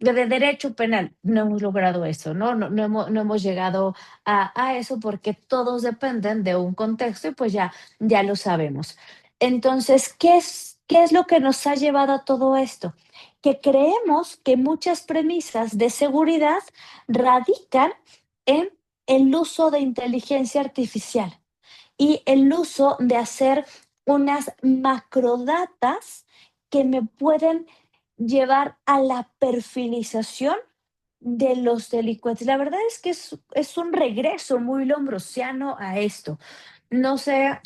de derecho penal. No hemos logrado eso, ¿no? No hemos llegado a eso porque todos dependen de un contexto y pues ya lo sabemos. Entonces, ¿qué es lo que nos ha llevado a todo esto? Que creemos que muchas premisas de seguridad radican en el uso de inteligencia artificial y el uso de hacer unas macrodatas que me pueden llevar a la perfilización de los delincuentes. La verdad es que es un regreso muy lombrosiano a esto. No sé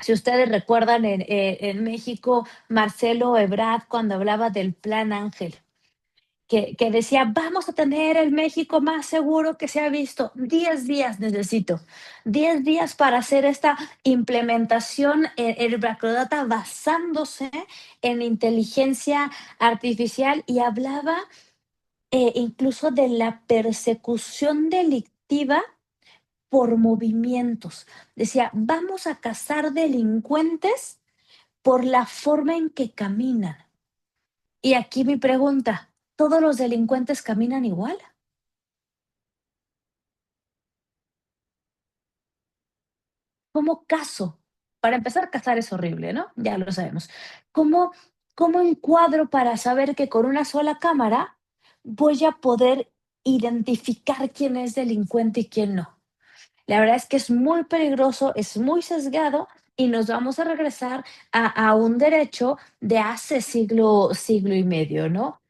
si ustedes recuerdan en México, Marcelo Ebrard cuando hablaba del Plan Ángel, que decía, vamos a tener el México más seguro que se ha visto. 10 días necesito, 10 días para hacer esta implementación en Bracrodata basándose en inteligencia artificial y hablaba incluso de la persecución delictiva por movimientos. Decía, vamos a cazar delincuentes por la forma en que caminan. Y aquí mi pregunta, ¿todos los delincuentes caminan igual? ¿Cómo cazo? Para empezar, cazar es horrible, ¿no? Ya lo sabemos. ¿Cómo encuadro para saber que con una sola cámara voy a poder identificar quién es delincuente y quién no? La verdad es que es muy peligroso, es muy sesgado y nos vamos a regresar a un derecho de hace siglo y medio, ¿no?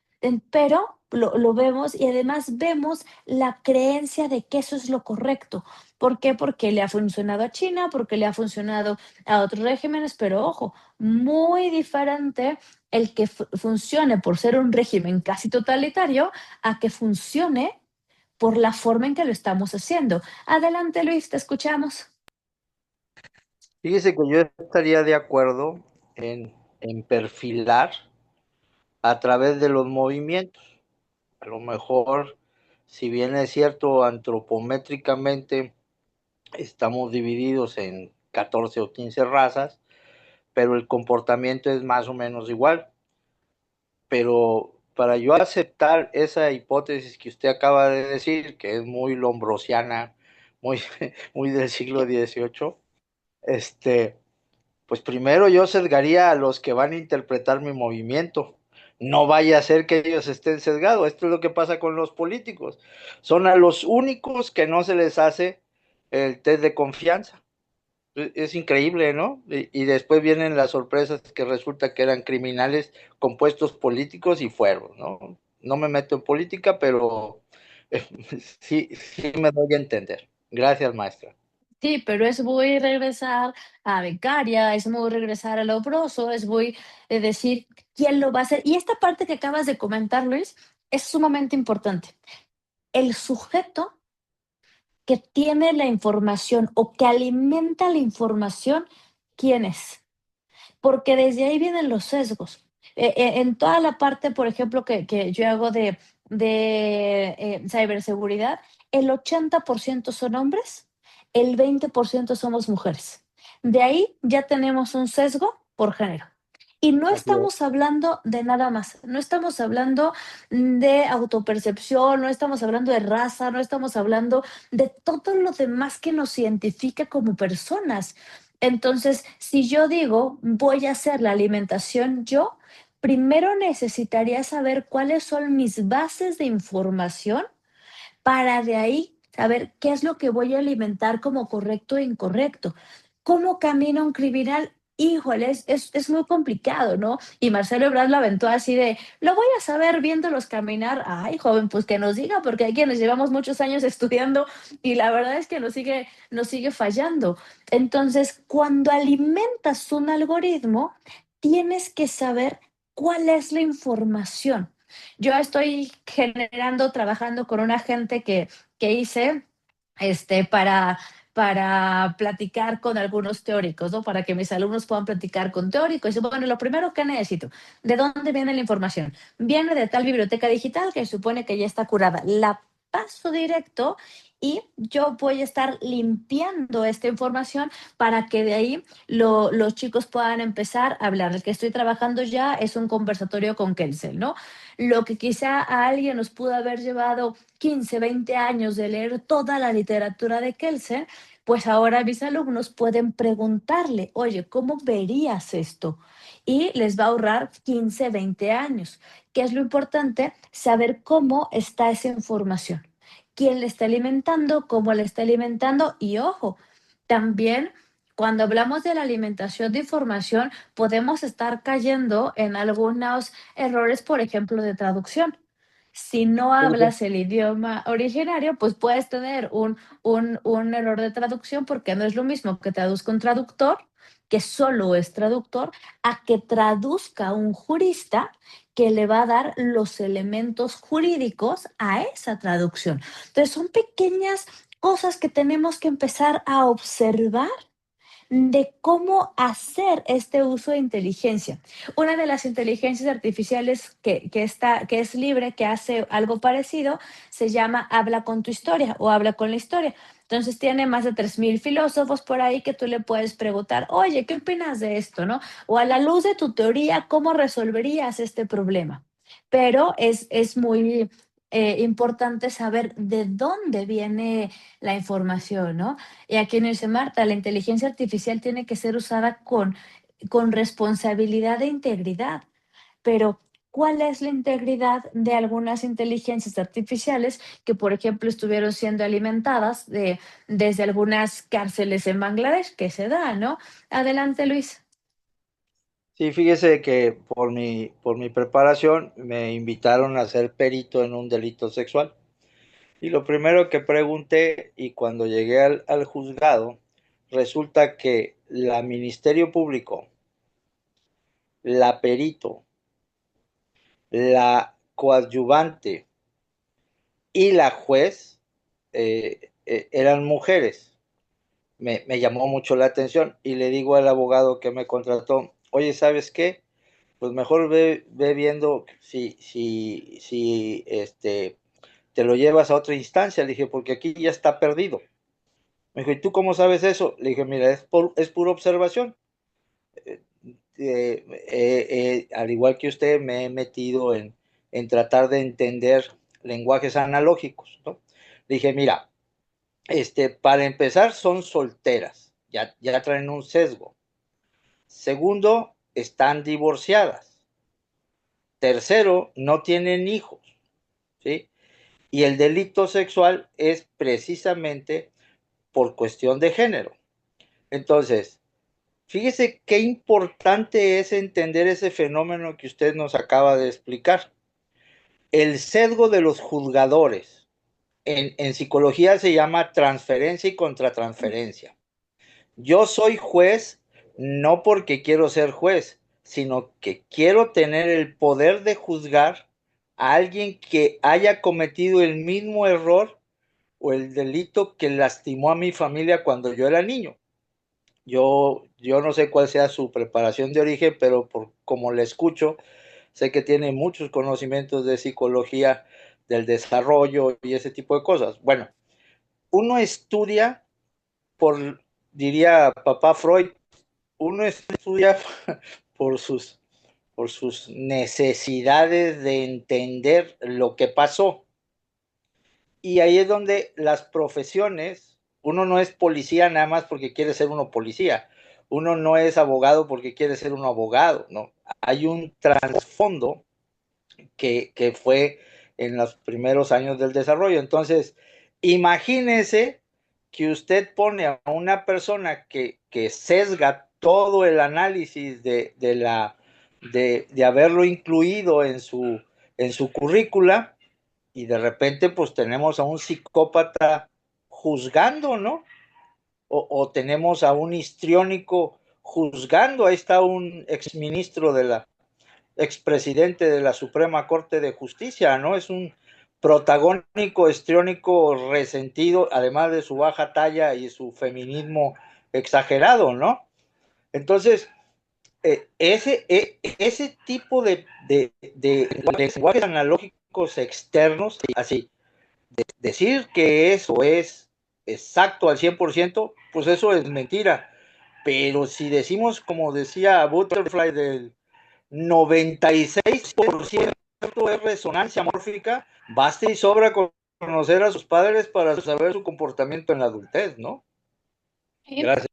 Pero lo vemos y además vemos la creencia de que eso es lo correcto. ¿Por qué? Porque le ha funcionado a China, porque le ha funcionado a otros regímenes, pero ojo, muy diferente el que funcione por ser un régimen casi totalitario a que funcione por la forma en que lo estamos haciendo. Adelante, Luis, te escuchamos. Fíjese que yo estaría de acuerdo en perfilar a través de los movimientos. A lo mejor, si bien es cierto, antropométricamente estamos divididos en 14 o 15 razas, pero el comportamiento es más o menos igual. Pero para yo aceptar esa hipótesis que usted acaba de decir, que es muy lombrosiana, muy, muy del siglo XVIII, pues primero yo sesgaría a los que van a interpretar mi movimiento. No vaya a ser que ellos estén sesgados. Esto es lo que pasa con los políticos. Son a los únicos que no se les hace el test de confianza. Es increíble, ¿no? Y después vienen las sorpresas que resulta que eran criminales con puestos políticos y fueron, ¿no? No me meto en política, pero sí me doy a entender. Gracias, maestra. Sí, pero es muy regresar a becaria, es muy regresar a lo obroso, es muy decir quién lo va a hacer. Y esta parte que acabas de comentar, Luis, es sumamente importante. El sujeto que tiene la información o que alimenta la información, ¿quién es? Porque desde ahí vienen los sesgos. En toda la parte, por ejemplo, que yo hago de ciberseguridad, el 80% son hombres, el 20% somos mujeres. De ahí ya tenemos un sesgo por género. Y no Así es. estamos hablando de nada más, no estamos hablando de autopercepción, no estamos hablando de raza, no estamos hablando de todo lo demás que nos identifica como personas. Entonces, si yo digo, voy a hacer la alimentación yo, primero necesitaría saber cuáles son mis bases de información para de ahí saber qué es lo que voy a alimentar como correcto e incorrecto. ¿Cómo camina un criminal? Híjole, es muy complicado, ¿no? Y Marcelo Ebrard lo aventó así de, lo voy a saber viéndolos caminar. Ay, joven, pues que nos diga, porque hay quienes llevamos muchos años estudiando y la verdad es que nos sigue fallando. Entonces, cuando alimentas un algoritmo, tienes que saber cuál es la información. Yo estoy trabajando con una gente que hice para platicar con algunos teóricos, ¿no? Para que mis alumnos puedan platicar con teóricos. Y bueno, lo primero que necesito, ¿de dónde viene la información? Viene de tal biblioteca digital que supone que ya está curada. La paso directo y yo voy a estar limpiando esta información para que de ahí los chicos puedan empezar a hablar. El que estoy trabajando ya es un conversatorio con Kelsey, ¿no? Lo que quizá a alguien nos pudo haber llevado 15, 20 años de leer toda la literatura de Kelsen, pues ahora mis alumnos pueden preguntarle, oye, ¿cómo verías esto? Y les va a ahorrar 15, 20 años. ¿Qué es lo importante? Saber cómo está esa información. ¿Quién le está alimentando? ¿Cómo le está alimentando? Y ojo, también cuando hablamos de la alimentación de información, podemos estar cayendo en algunos errores, por ejemplo, de traducción. Si no hablas el idioma originario, pues puedes tener un error de traducción porque no es lo mismo que traduzca un traductor, que solo es traductor, a que traduzca un jurista que le va a dar los elementos jurídicos a esa traducción. Entonces, son pequeñas cosas que tenemos que empezar a observar de cómo hacer este uso de inteligencia. Una de las inteligencias artificiales que es libre, que hace algo parecido, se llama Habla con tu historia o Habla con la historia. Entonces tiene más de 3,000 filósofos por ahí que tú le puedes preguntar, oye, ¿qué opinas de esto, no? O a la luz de tu teoría, ¿cómo resolverías este problema? Pero es muy importante saber de dónde viene la información, ¿no? Y aquí nos dice Marta, la inteligencia artificial tiene que ser usada con responsabilidad e integridad, pero ¿cuál es la integridad de algunas inteligencias artificiales que, por ejemplo, estuvieron siendo alimentadas desde algunas cárceles en Bangladesh? Que se da, ¿no? Adelante, Luis. Sí, fíjese que por mi preparación me invitaron a ser perito en un delito sexual. Y lo primero que pregunté, y cuando llegué al juzgado, resulta que la Ministerio Público, la perito, la coadyuvante y la juez eran mujeres. Me llamó mucho la atención y le digo al abogado que me contrató, oye, ¿sabes qué? Pues mejor ve viendo si te lo llevas a otra instancia. Le dije, porque aquí ya está perdido. Me dijo, ¿y tú cómo sabes eso? Le dije, mira, es pura observación. Al igual que usted, me he metido en tratar de entender lenguajes analógicos, ¿no? Le dije, mira, para empezar son solteras, ya traen un sesgo. Segundo, están divorciadas. Tercero, no tienen hijos, ¿sí? Y el delito sexual es precisamente por cuestión de género. Entonces, fíjese qué importante es entender ese fenómeno que usted nos acaba de explicar. El sesgo de los juzgadores. En psicología se llama transferencia y contratransferencia. Yo soy juez no porque quiero ser juez, sino que quiero tener el poder de juzgar a alguien que haya cometido el mismo error o el delito que lastimó a mi familia cuando yo era niño. Yo no sé cuál sea su preparación de origen, pero como le escucho, sé que tiene muchos conocimientos de psicología del desarrollo y ese tipo de cosas. Bueno, uno estudia diría papá Freud, uno estudia por sus necesidades de entender lo que pasó. Y ahí es donde las profesiones, uno no es policía nada más porque quiere ser uno policía, uno no es abogado porque quiere ser uno abogado, ¿no? Hay un trasfondo que fue en los primeros años del desarrollo. Entonces, imagínese que usted pone a una persona que sesga todo el análisis de haberlo incluido en su currícula, y de repente pues tenemos a un psicópata juzgando, ¿no? O tenemos a un histriónico juzgando. Ahí está un exministro expresidente de la Suprema Corte de Justicia, ¿no? Es un protagónico, histriónico, resentido, además de su baja talla y su feminismo exagerado, ¿no? Entonces, ese tipo de lenguajes analógicos externos, así, decir que eso es exacto al 100%, pues eso es mentira. Pero si decimos, como decía Butterfly, del 96% es resonancia mórfica, basta y sobra conocer a sus padres para saber su comportamiento en la adultez, ¿no? Gracias.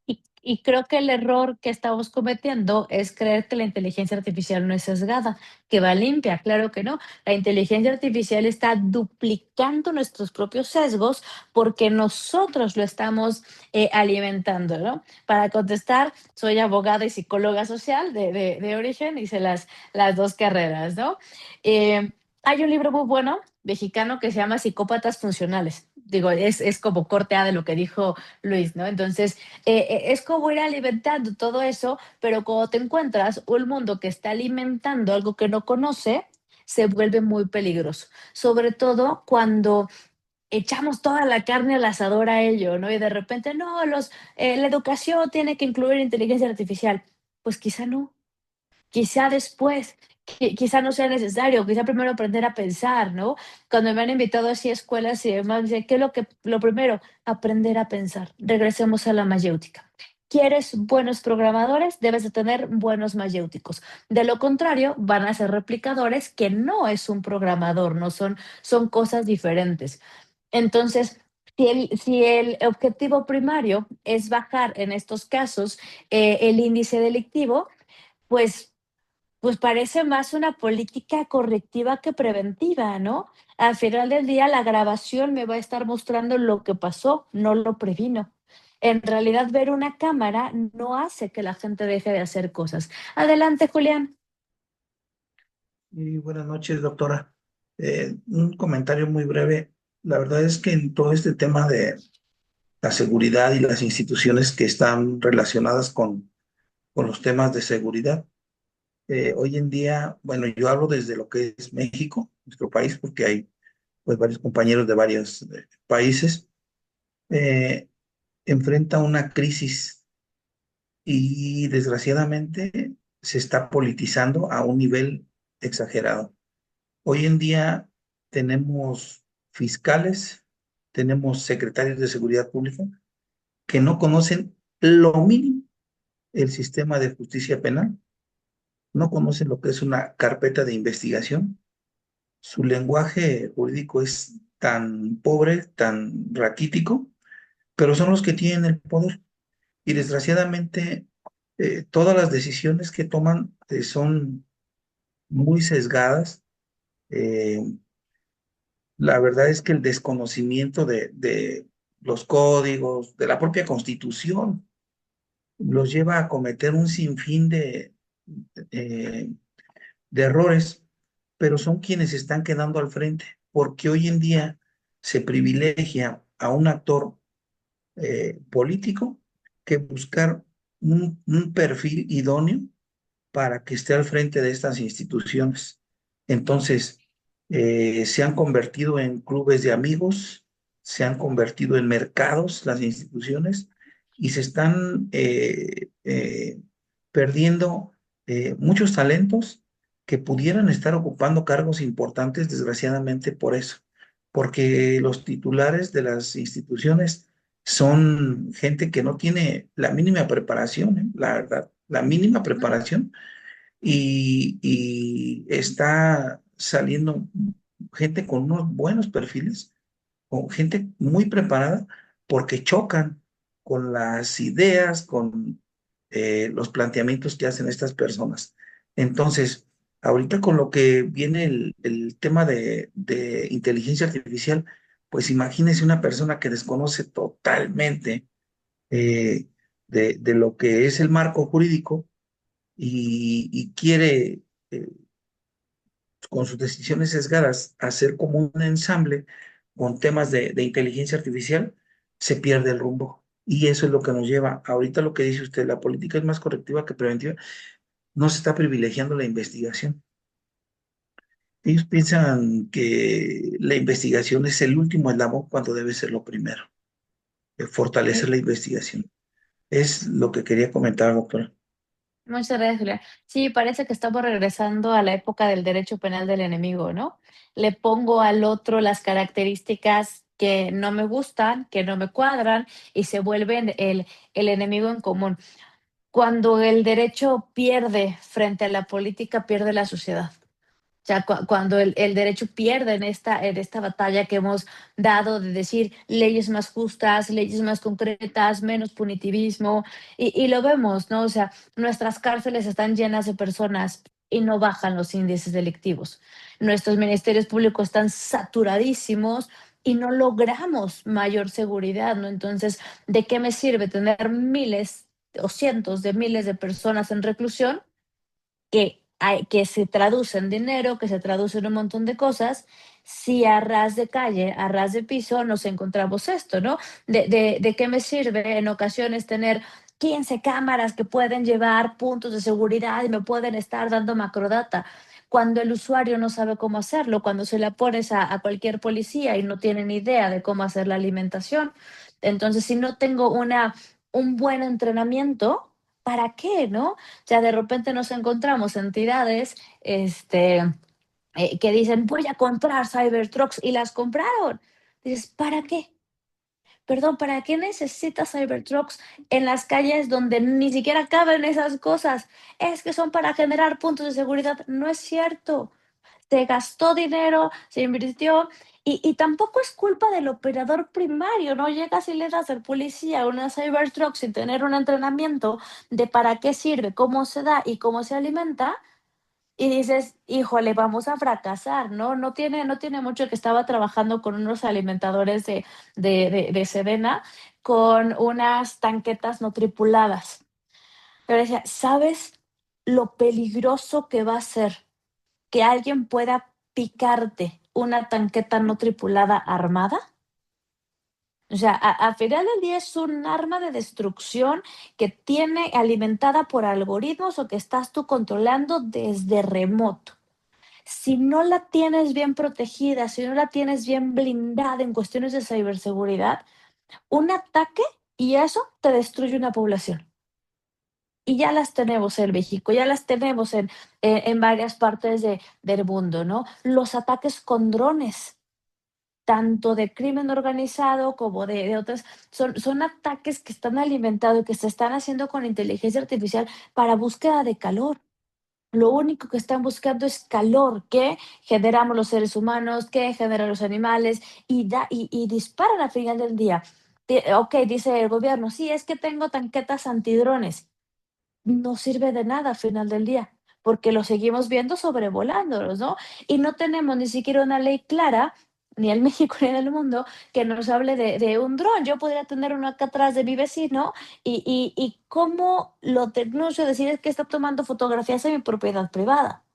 Y creo que el error que estamos cometiendo es creer que la inteligencia artificial no es sesgada, que va limpia. Claro que no. La inteligencia artificial está duplicando nuestros propios sesgos porque nosotros lo estamos alimentando, ¿no? Para contestar, soy abogada y psicóloga social de origen, hice las dos carreras, ¿no? Hay un libro muy bueno mexicano que se llama Psicópatas Funcionales. Digo, es como corte A de lo que dijo Luis, ¿no? Entonces, es como ir alimentando todo eso, pero cuando te encuentras un mundo que está alimentando algo que no conoce, se vuelve muy peligroso. Sobre todo cuando echamos toda la carne al asador a ello, ¿no? Y de repente, no, la educación tiene que incluir inteligencia artificial. Pues quizá no, quizá después, quizá no sea necesario, quizá primero aprender a pensar, ¿no? Cuando me han invitado así a escuelas y demás, me dicen, ¿qué es lo primero? Aprender a pensar. Regresemos a la mayéutica. ¿Quieres buenos programadores? Debes de tener buenos mayéuticos. De lo contrario, van a ser replicadores, que no es un programador, no son cosas diferentes. Entonces, si el objetivo primario es bajar en estos casos el índice delictivo, pues parece más una política correctiva que preventiva, ¿no? Al final del día, la grabación me va a estar mostrando lo que pasó, no lo previno. En realidad, ver una cámara no hace que la gente deje de hacer cosas. Adelante, Julián. Y buenas noches, doctora. Un comentario muy breve. La verdad es que en todo este tema de la seguridad y las instituciones que están relacionadas con los temas de seguridad, hoy en día, bueno, yo hablo desde lo que es México, nuestro país, porque hay pues varios compañeros de varios países, enfrenta una crisis y desgraciadamente se está politizando a un nivel exagerado. Hoy en día tenemos fiscales, tenemos secretarios de seguridad pública que no conocen lo mínimo el sistema de justicia penal, no conocen lo que es una carpeta de investigación. Su lenguaje jurídico es tan pobre, tan raquítico, pero son los que tienen el poder. Y desgraciadamente, todas las decisiones que toman son muy sesgadas. La verdad es que el desconocimiento de los códigos, de la propia Constitución, los lleva a cometer un sinfín eh, de errores, pero son quienes están quedando al frente, porque hoy en día se privilegia a un actor político que buscar un perfil idóneo para que esté al frente de estas instituciones. Entonces, se han convertido en clubes de amigos, se han convertido en mercados las instituciones y se están perdiendo muchos talentos que pudieran estar ocupando cargos importantes, desgraciadamente por eso, porque los titulares de las instituciones son gente que no tiene la mínima preparación, la verdad, la mínima preparación, y está saliendo gente con unos buenos perfiles, con gente muy preparada, porque chocan con las ideas, con los planteamientos que hacen estas personas. Entonces, ahorita con lo que viene el tema de inteligencia artificial, pues imagínese una persona que desconoce totalmente eh, de lo que es el marco jurídico y quiere, eh, con sus decisiones sesgadas, hacer como un ensamble con temas de inteligencia artificial, se pierde el rumbo. Y eso es lo que nos lleva, ahorita lo que dice usted, la política es más correctiva que preventiva, no se está privilegiando la investigación. Ellos piensan que la investigación es el último eslabón cuando debe ser lo primero, fortalecer la investigación. Es lo que quería comentar, doctora. Muchas gracias, Julia. Sí, parece que estamos regresando a la época del derecho penal del enemigo, ¿no? Le pongo al otro las características que no me gustan, que no me cuadran, y se vuelven el enemigo en común. Cuando el derecho pierde frente a la política, pierde la sociedad. O sea, cuando el derecho pierde en esta batalla que hemos dado de decir leyes más justas, leyes más concretas, menos punitivismo, y lo vemos, ¿no? O sea, nuestras cárceles están llenas de personas y no bajan los índices delictivos. Nuestros ministerios públicos están saturadísimos y no logramos mayor seguridad, ¿no? Entonces, ¿de qué me sirve tener miles o cientos de miles de personas en reclusión que se traduce en dinero, que se traduce en un montón de cosas, si a ras de calle, a ras de piso nos encontramos esto, ¿no? ¿De qué me sirve en ocasiones tener 15 cámaras que pueden llevar puntos de seguridad y me pueden estar dando macrodata? Cuando el usuario no sabe cómo hacerlo, cuando se la pones a cualquier policía y no tiene ni idea de cómo hacer la alimentación. Entonces, si no tengo un buen entrenamiento, ¿para qué, no? O sea, de repente nos encontramos entidades que dicen, voy a comprar Cybertrucks y las compraron. Dices, ¿para qué? Perdón, ¿para qué necesitas Cybertrucks en las calles donde ni siquiera caben esas cosas? Es que son para generar puntos de seguridad. No es cierto. Se gastó dinero, se invirtió y tampoco es culpa del operador primario, ¿no? Llegas y le das al policía una Cybertruck sin tener un entrenamiento de para qué sirve, cómo se da y cómo se alimenta y dices, híjole, vamos a fracasar, ¿no? No tiene mucho que estaba trabajando con unos alimentadores de Sedena con unas tanquetas no tripuladas. Pero decía, ¿sabes lo peligroso que va a ser que alguien pueda picarte una tanqueta no tripulada armada? O sea, a final del día es un arma de destrucción que tiene alimentada por algoritmos o que estás tú controlando desde remoto. Si no la tienes bien protegida, si no la tienes bien blindada en cuestiones de ciberseguridad, un ataque y eso te destruye una población. Y ya las tenemos en México, ya las tenemos en varias partes del mundo, ¿no? Los ataques con drones, tanto de crimen organizado como de otras, son ataques que están alimentados y que se están haciendo con inteligencia artificial para búsqueda de calor. Lo único que están buscando es calor que generamos los seres humanos, que generan los animales y disparan al final del día. Ok, dice el gobierno, sí, es que tengo tanquetas antidrones. No sirve de nada al final del día, porque lo seguimos viendo sobrevolándolos, ¿no? Y no tenemos ni siquiera una ley clara, ni en México ni en el mundo, que nos hable de un dron. Yo podría tener uno acá atrás de mi vecino y cómo lo denuncio, decir es que está tomando fotografías en mi propiedad privada.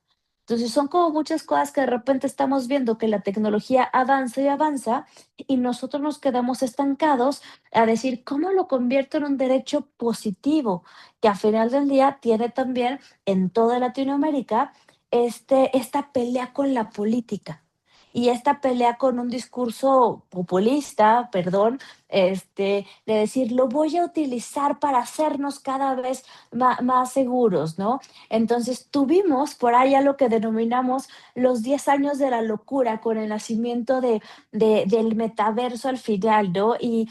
Entonces son como muchas cosas que de repente estamos viendo que la tecnología avanza y avanza y nosotros nos quedamos estancados a decir cómo lo convierto en un derecho positivo, que al final del día tiene también en toda Latinoamérica esta pelea con la política. y esta pelea con un discurso populista, perdón, de decir, lo voy a utilizar para hacernos cada vez más seguros, ¿no? Entonces tuvimos por ahí a lo que denominamos los 10 años de la locura con el nacimiento del metaverso al final, ¿no? Y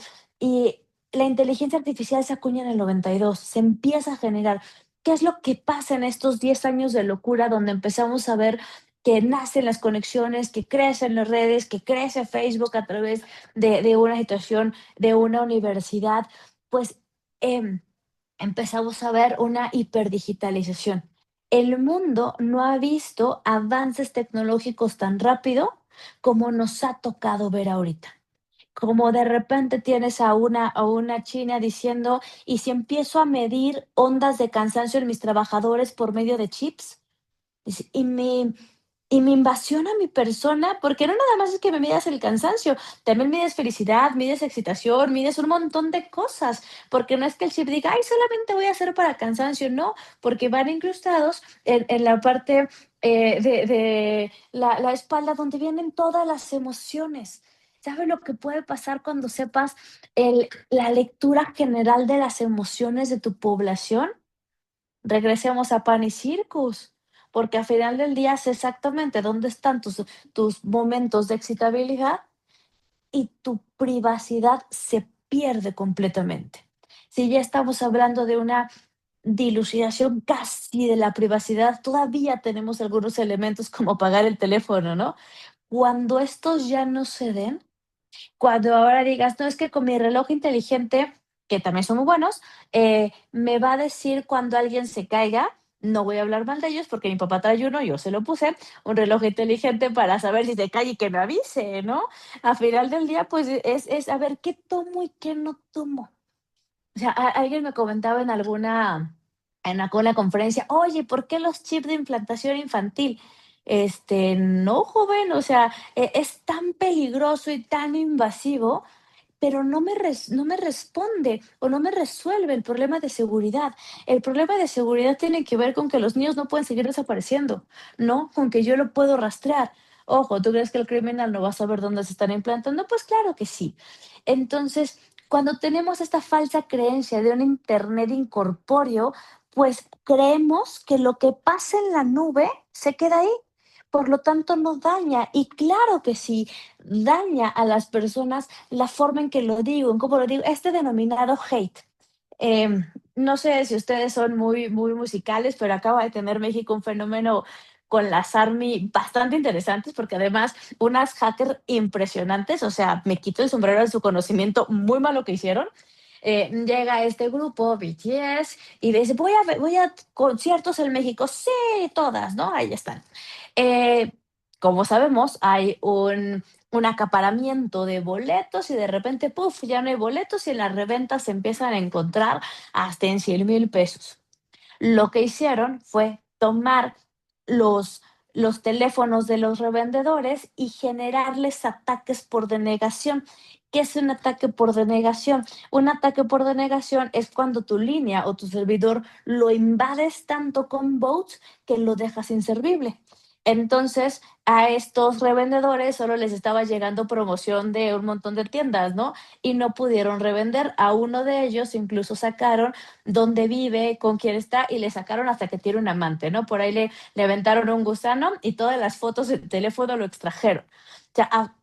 la inteligencia artificial se acuña en el 92, se empieza a generar. ¿Qué es lo que pasa en estos 10 años de locura donde empezamos a ver que nacen las conexiones, que crecen las redes, que crece Facebook a través de una situación, de una universidad? Pues empezamos a ver una hiperdigitalización. El mundo no ha visto avances tecnológicos tan rápido como nos ha tocado ver ahorita. Como de repente tienes a una China diciendo, ¿y si empiezo a medir ondas de cansancio en mis trabajadores por medio de chips? Dice, y mi invasión a mi persona, porque no nada más es que me midas el cansancio, también mides felicidad, mides excitación, mides un montón de cosas, porque no es que el chip diga, ay, solamente voy a hacer para cansancio, no, porque van incrustados en la parte de la espalda donde vienen todas las emociones. ¿Sabes lo que puede pasar cuando sepas la lectura general de las emociones de tu población? Regresemos a Pan y Circus, porque al final del día sé exactamente dónde están tus momentos de excitabilidad y tu privacidad se pierde completamente. Si ya estamos hablando de una dilucidación casi de la privacidad, todavía tenemos algunos elementos como apagar el teléfono, ¿no? Cuando estos ya no se den, cuando ahora digas, no, es que con mi reloj inteligente, que también son muy buenos, me va a decir cuando alguien se caiga. No voy a hablar mal de ellos porque mi papá trae uno, yo se lo puse, un reloj inteligente para saber si se cae y que me avise, ¿no? Al final del día, pues es a ver qué tomo y qué no tomo. O sea, alguien me comentaba en una conferencia, oye, ¿por qué los chips de implantación infantil? No, joven, o sea, es tan peligroso y tan invasivo, pero no me responde o no me resuelve el problema de seguridad. El problema de seguridad tiene que ver con que los niños no pueden seguir desapareciendo, no con que yo lo puedo rastrear. Ojo, ¿tú crees que el criminal no va a saber dónde se están implantando? Pues claro que sí. Entonces, cuando tenemos esta falsa creencia de un Internet incorpóreo, pues creemos que lo que pasa en la nube se queda ahí. Por lo tanto, no daña. Y claro que sí, daña a las personas la forma en que lo digo, en cómo lo digo, este denominado hate. No sé si ustedes son muy, muy musicales, pero acaba de tener México un fenómeno con las ARMY bastante interesantes, porque además unas hackers impresionantes, o sea, me quito el sombrero de su conocimiento, muy mal lo que hicieron. Llega este grupo, BTS, y dice, voy a conciertos en México, sí, todas, ¿no? Ahí están. Eh, como sabemos, hay un acaparamiento de boletos y de repente, puff, ya no hay boletos y en las reventas se empiezan a encontrar hasta en 100,000 pesos. Lo que hicieron fue tomar los, los teléfonos de los revendedores y generarles ataques por denegación. ¿Qué es un ataque por denegación? Un ataque por denegación es cuando tu línea o tu servidor lo invades tanto con bots que lo dejas inservible. Entonces, a estos revendedores solo les estaba llegando promoción de un montón de tiendas, ¿no? Y no pudieron revender. A uno de ellos incluso sacaron dónde vive, con quién está, y le sacaron hasta que tiene un amante, ¿no? Por ahí le aventaron un gusano y todas las fotos del teléfono lo extrajeron. O sea,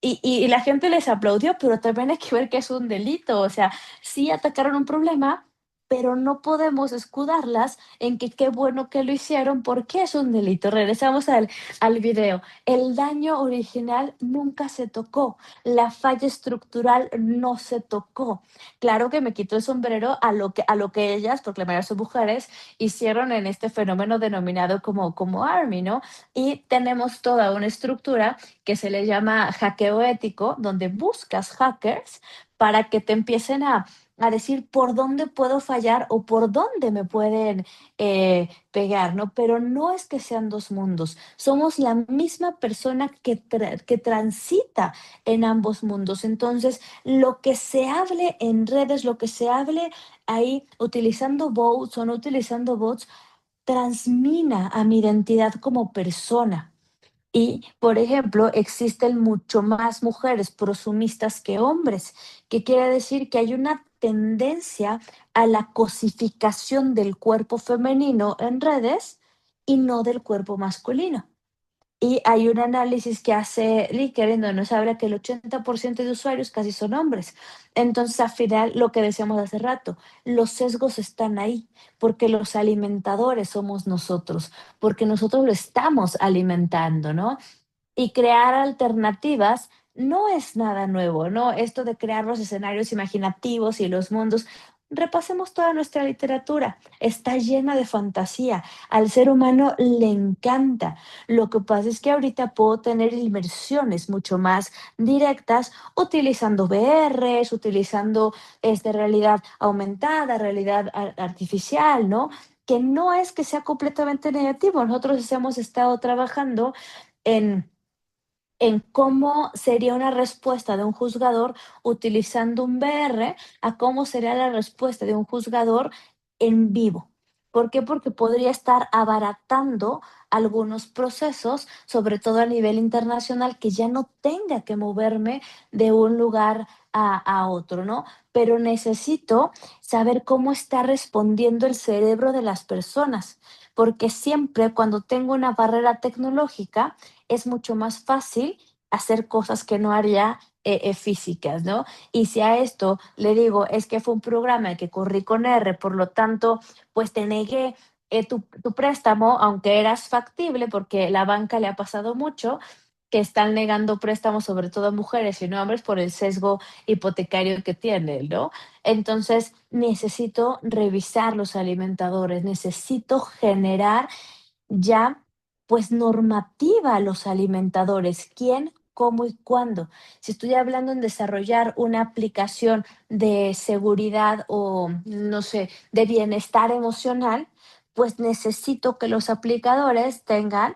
y la gente les aplaudió, pero también hay que ver que es un delito. O sea, sí atacaron un problema, pero no podemos escudarlas en que qué bueno que lo hicieron porque es un delito. Regresamos al video. El daño original nunca se tocó. La falla estructural no se tocó. Claro que me quito el sombrero a lo que ellas, porque la mayoría son mujeres, hicieron en este fenómeno denominado como ARMY, ¿no? Y tenemos toda una estructura que se le llama hackeo ético, donde buscas hackers para que te empiecen a decir por dónde puedo fallar o por dónde me pueden pegar, ¿no? Pero no es que sean dos mundos, somos la misma persona que transita en ambos mundos. Entonces, lo que se hable en redes, lo que se hable ahí, utilizando bots o no utilizando bots, transmina a mi identidad como persona. Y, por ejemplo, existen mucho más mujeres prosumistas que hombres, que quiere decir que hay una tendencia a la cosificación del cuerpo femenino en redes y no del cuerpo masculino. Y hay un análisis que hace Likert donde nos habla que el 80% de usuarios casi son hombres. Entonces, al final, lo que decíamos hace rato, los sesgos están ahí, porque los alimentadores somos nosotros, porque nosotros lo estamos alimentando, ¿no? Y crear alternativas no es nada nuevo, ¿no? Esto de crear los escenarios imaginativos y los mundos. Repasemos toda nuestra literatura, está llena de fantasía, al ser humano le encanta. Lo que pasa es que ahorita puedo tener inmersiones mucho más directas utilizando VRs, utilizando realidad aumentada, realidad artificial, ¿no? Que no es que sea completamente negativo. Nosotros hemos estado trabajando en cómo sería una respuesta de un juzgador utilizando un VR a cómo sería la respuesta de un juzgador en vivo. ¿Por qué? Porque podría estar abaratando algunos procesos, sobre todo a nivel internacional, que ya no tenga que moverme de un lugar a otro, ¿no? Pero necesito saber cómo está respondiendo el cerebro de las personas, porque siempre cuando tengo una barrera tecnológica, es mucho más fácil hacer cosas que no haría físicas, ¿no? Y si a esto le digo, es que fue un programa que corrí con R, por lo tanto, pues te negué tu préstamo, aunque eras factible, porque la banca le ha pasado mucho, que están negando préstamos, sobre todo a mujeres y no a hombres, por el sesgo hipotecario que tienen, ¿no? Entonces, necesito revisar los alimentadores, necesito generar ya pues normativa a los alimentadores, quién, cómo y cuándo. Si estoy hablando en desarrollar una aplicación de seguridad o, no sé, de bienestar emocional, pues necesito que los aplicadores tengan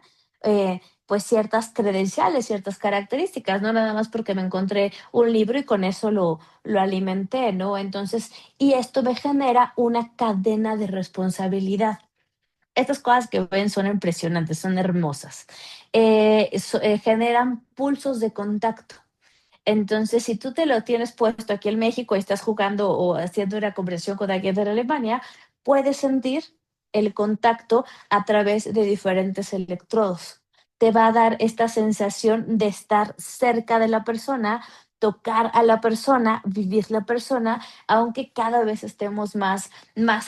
pues ciertas credenciales, ciertas características, no nada más porque me encontré un libro y con eso lo alimenté, ¿no? Entonces, y esto me genera una cadena de responsabilidad. Estas cosas que ven son impresionantes, son hermosas. Generan pulsos de contacto. Entonces, si tú te lo tienes puesto aquí en México y estás jugando o haciendo una conversación con alguien de Alemania, puedes sentir el contacto a través de diferentes electrodos. Te va a dar esta sensación de estar cerca de la persona, tocar a la persona, vivir la persona, aunque cada vez estemos más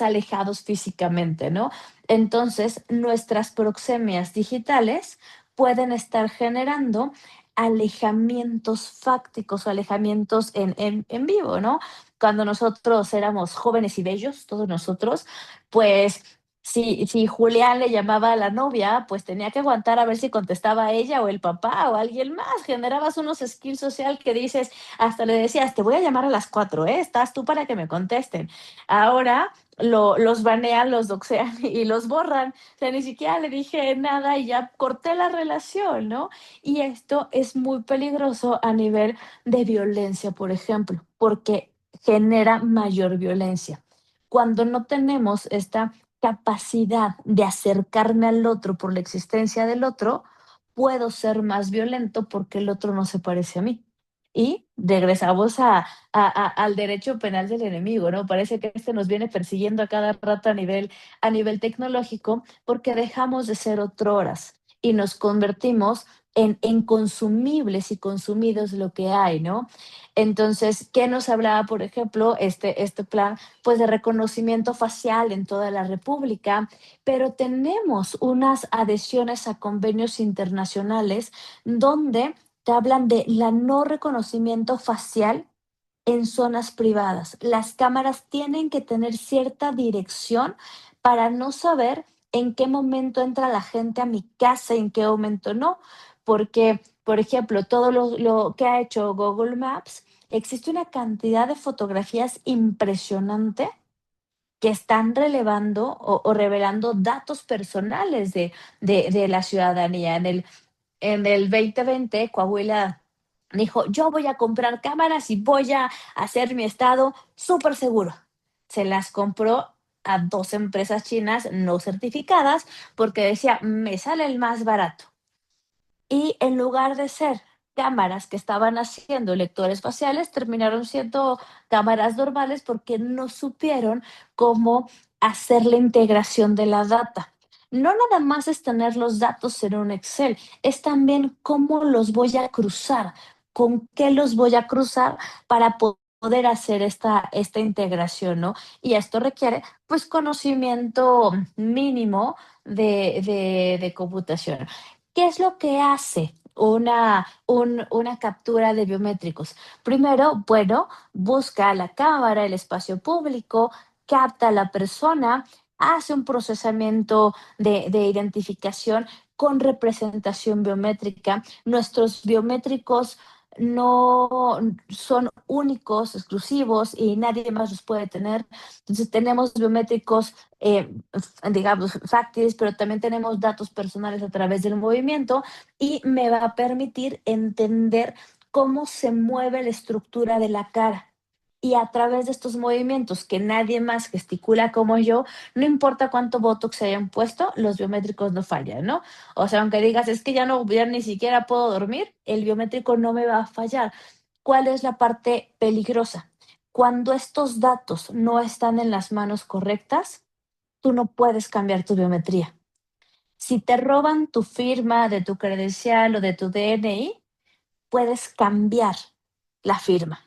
alejados físicamente, ¿no? Entonces, nuestras proxemias digitales pueden estar generando alejamientos fácticos o alejamientos en vivo, ¿no? Cuando nosotros éramos jóvenes y bellos, todos nosotros, pues si Julián le llamaba a la novia, pues tenía que aguantar a ver si contestaba ella o el papá o alguien más. Generabas unos skills social que dices, hasta le decías, te voy a llamar a las 4, ¿eh? Estás tú para que me contesten. Ahora los banean, los doxean y los borran. O sea, ni siquiera le dije nada y ya corté la relación, ¿no? Y esto es muy peligroso a nivel de violencia, por ejemplo, porque genera mayor violencia. Cuando no tenemos esta capacidad de acercarme al otro por la existencia del otro, puedo ser más violento porque el otro no se parece a mí. Y regresamos al derecho penal del enemigo, ¿no? Parece que este nos viene persiguiendo a cada rato a nivel tecnológico porque dejamos de ser otroras y nos convertimos en consumibles y consumidos lo que hay, ¿no? Entonces, ¿qué nos hablaba, por ejemplo, este plan? Pues de reconocimiento facial en toda la República, pero tenemos unas adhesiones a convenios internacionales donde te hablan de la no reconocimiento facial en zonas privadas. Las cámaras tienen que tener cierta dirección para no saber en qué momento entra la gente a mi casa y en qué momento no. Porque, por ejemplo, todo lo que ha hecho Google Maps, existe una cantidad de fotografías impresionante que están relevando o revelando datos personales de la ciudadanía. En el 2020, Coahuila dijo, yo voy a comprar cámaras y voy a hacer mi estado súper seguro. Se las compró a 2 empresas chinas no certificadas porque decía, me sale el más barato. y en lugar de ser cámaras que estaban haciendo lectores faciales, terminaron siendo cámaras normales porque no supieron cómo hacer la integración de la data. No nada más es tener los datos en un Excel, es también cómo los voy a cruzar, con qué los voy a cruzar para poder hacer esta integración, ¿no? Y esto requiere, pues, conocimiento mínimo de computación. ¿Qué es lo que hace una captura de biométricos? Primero, bueno, busca la cámara, el espacio público, capta a la persona, hace un procesamiento de identificación con representación biométrica. Nuestros biométricos no son únicos, exclusivos y nadie más los puede tener. Entonces tenemos biométricos, digamos, fáctiles, pero también tenemos datos personales a través del movimiento y me va a permitir entender cómo se mueve la estructura de la cara. Y a través de estos movimientos que nadie más gesticula como yo, no importa cuánto botox se hayan puesto, los biométricos no fallan, ¿no? O sea, aunque digas, es que ya ni siquiera puedo dormir, el biométrico no me va a fallar. ¿Cuál es la parte peligrosa? Cuando estos datos no están en las manos correctas, tú no puedes cambiar tu biometría. Si te roban tu firma de tu credencial o de tu DNI, puedes cambiar la firma,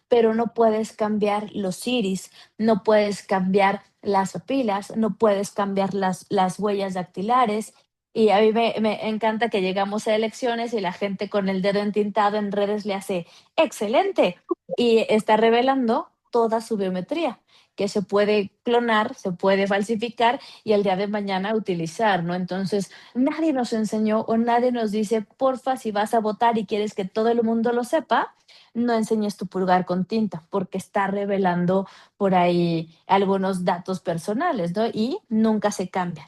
pero no puedes cambiar los iris, no puedes cambiar las papilas, no puedes cambiar las huellas dactilares. Y a mí me encanta que llegamos a elecciones y la gente con el dedo entintado en redes le hace excelente y está revelando toda su biometría, que se puede clonar, se puede falsificar y el día de mañana utilizar, ¿no? Entonces, nadie nos enseñó o nadie nos dice, porfa, si vas a votar y quieres que todo el mundo lo sepa, no enseñes tu pulgar con tinta, porque está revelando por ahí algunos datos personales, ¿no? Y nunca se cambian.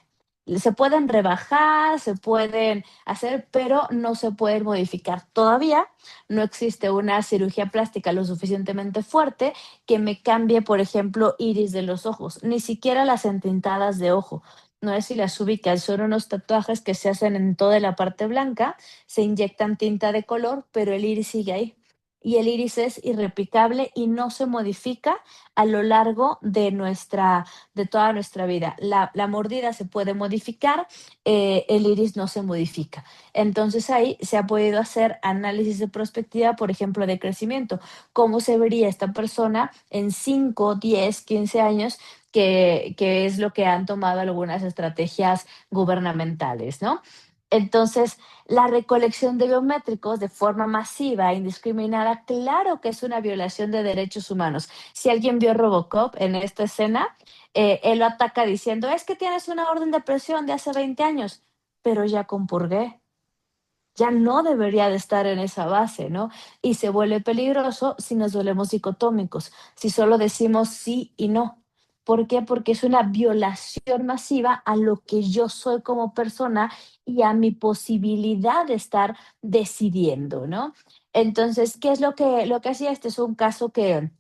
Se pueden rebajar, se pueden hacer, pero no se pueden modificar. Todavía no existe una cirugía plástica lo suficientemente fuerte que me cambie, por ejemplo, iris de los ojos, ni siquiera las entintadas de ojo. No sé si las ubicas, son unos tatuajes que se hacen en toda la parte blanca, se inyectan tinta de color, pero el iris sigue ahí. Y el iris es irreplicable y no se modifica a lo largo de toda nuestra vida. La mordida se puede modificar, el iris no se modifica. Entonces ahí se ha podido hacer análisis de prospectiva, por ejemplo, de crecimiento. ¿Cómo se vería esta persona en 5, 10, 15 años? Que es lo que han tomado algunas estrategias gubernamentales, ¿no? Entonces, la recolección de biométricos de forma masiva e indiscriminada, claro que es una violación de derechos humanos. Si alguien vio Robocop en esta escena, él lo ataca diciendo, es que tienes una orden de presión de hace 20 años, pero ya compurgué. Ya no debería de estar en esa base, ¿no? Y se vuelve peligroso si nos volvemos dicotómicos, si solo decimos sí y no. ¿Por qué? Porque es una violación masiva a lo que yo soy como persona y a mi posibilidad de estar decidiendo, ¿no? Entonces, ¿qué es lo que hacía? Este es un caso que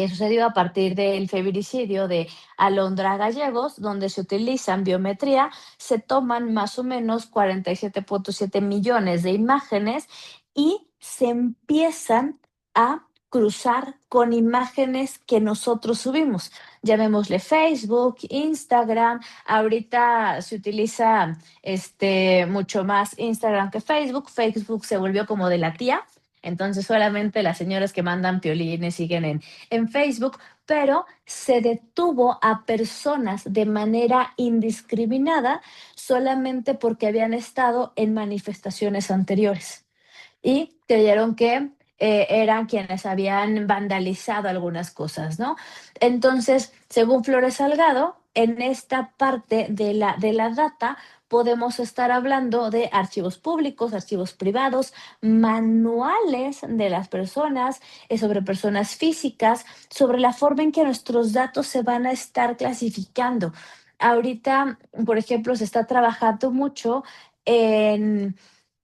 sucedió a partir del feminicidio de Alondra Gallegos, donde se utilizan biometría, se toman más o menos 47.7 millones de imágenes y se empiezan a cruzar con imágenes que nosotros subimos. Llamémosle Facebook, Instagram. Ahorita se utiliza mucho más Instagram que Facebook. Facebook se volvió como de la tía. Entonces solamente las señoras que mandan piolines siguen en Facebook, pero se detuvo a personas de manera indiscriminada solamente porque habían estado en manifestaciones anteriores y creyeron que eran quienes habían vandalizado algunas cosas, ¿no? Entonces, según Flores Salgado, en esta parte de la data podemos estar hablando de archivos públicos, archivos privados, manuales de las personas, sobre personas físicas, sobre la forma en que nuestros datos se van a estar clasificando. Ahorita, por ejemplo, se está trabajando mucho en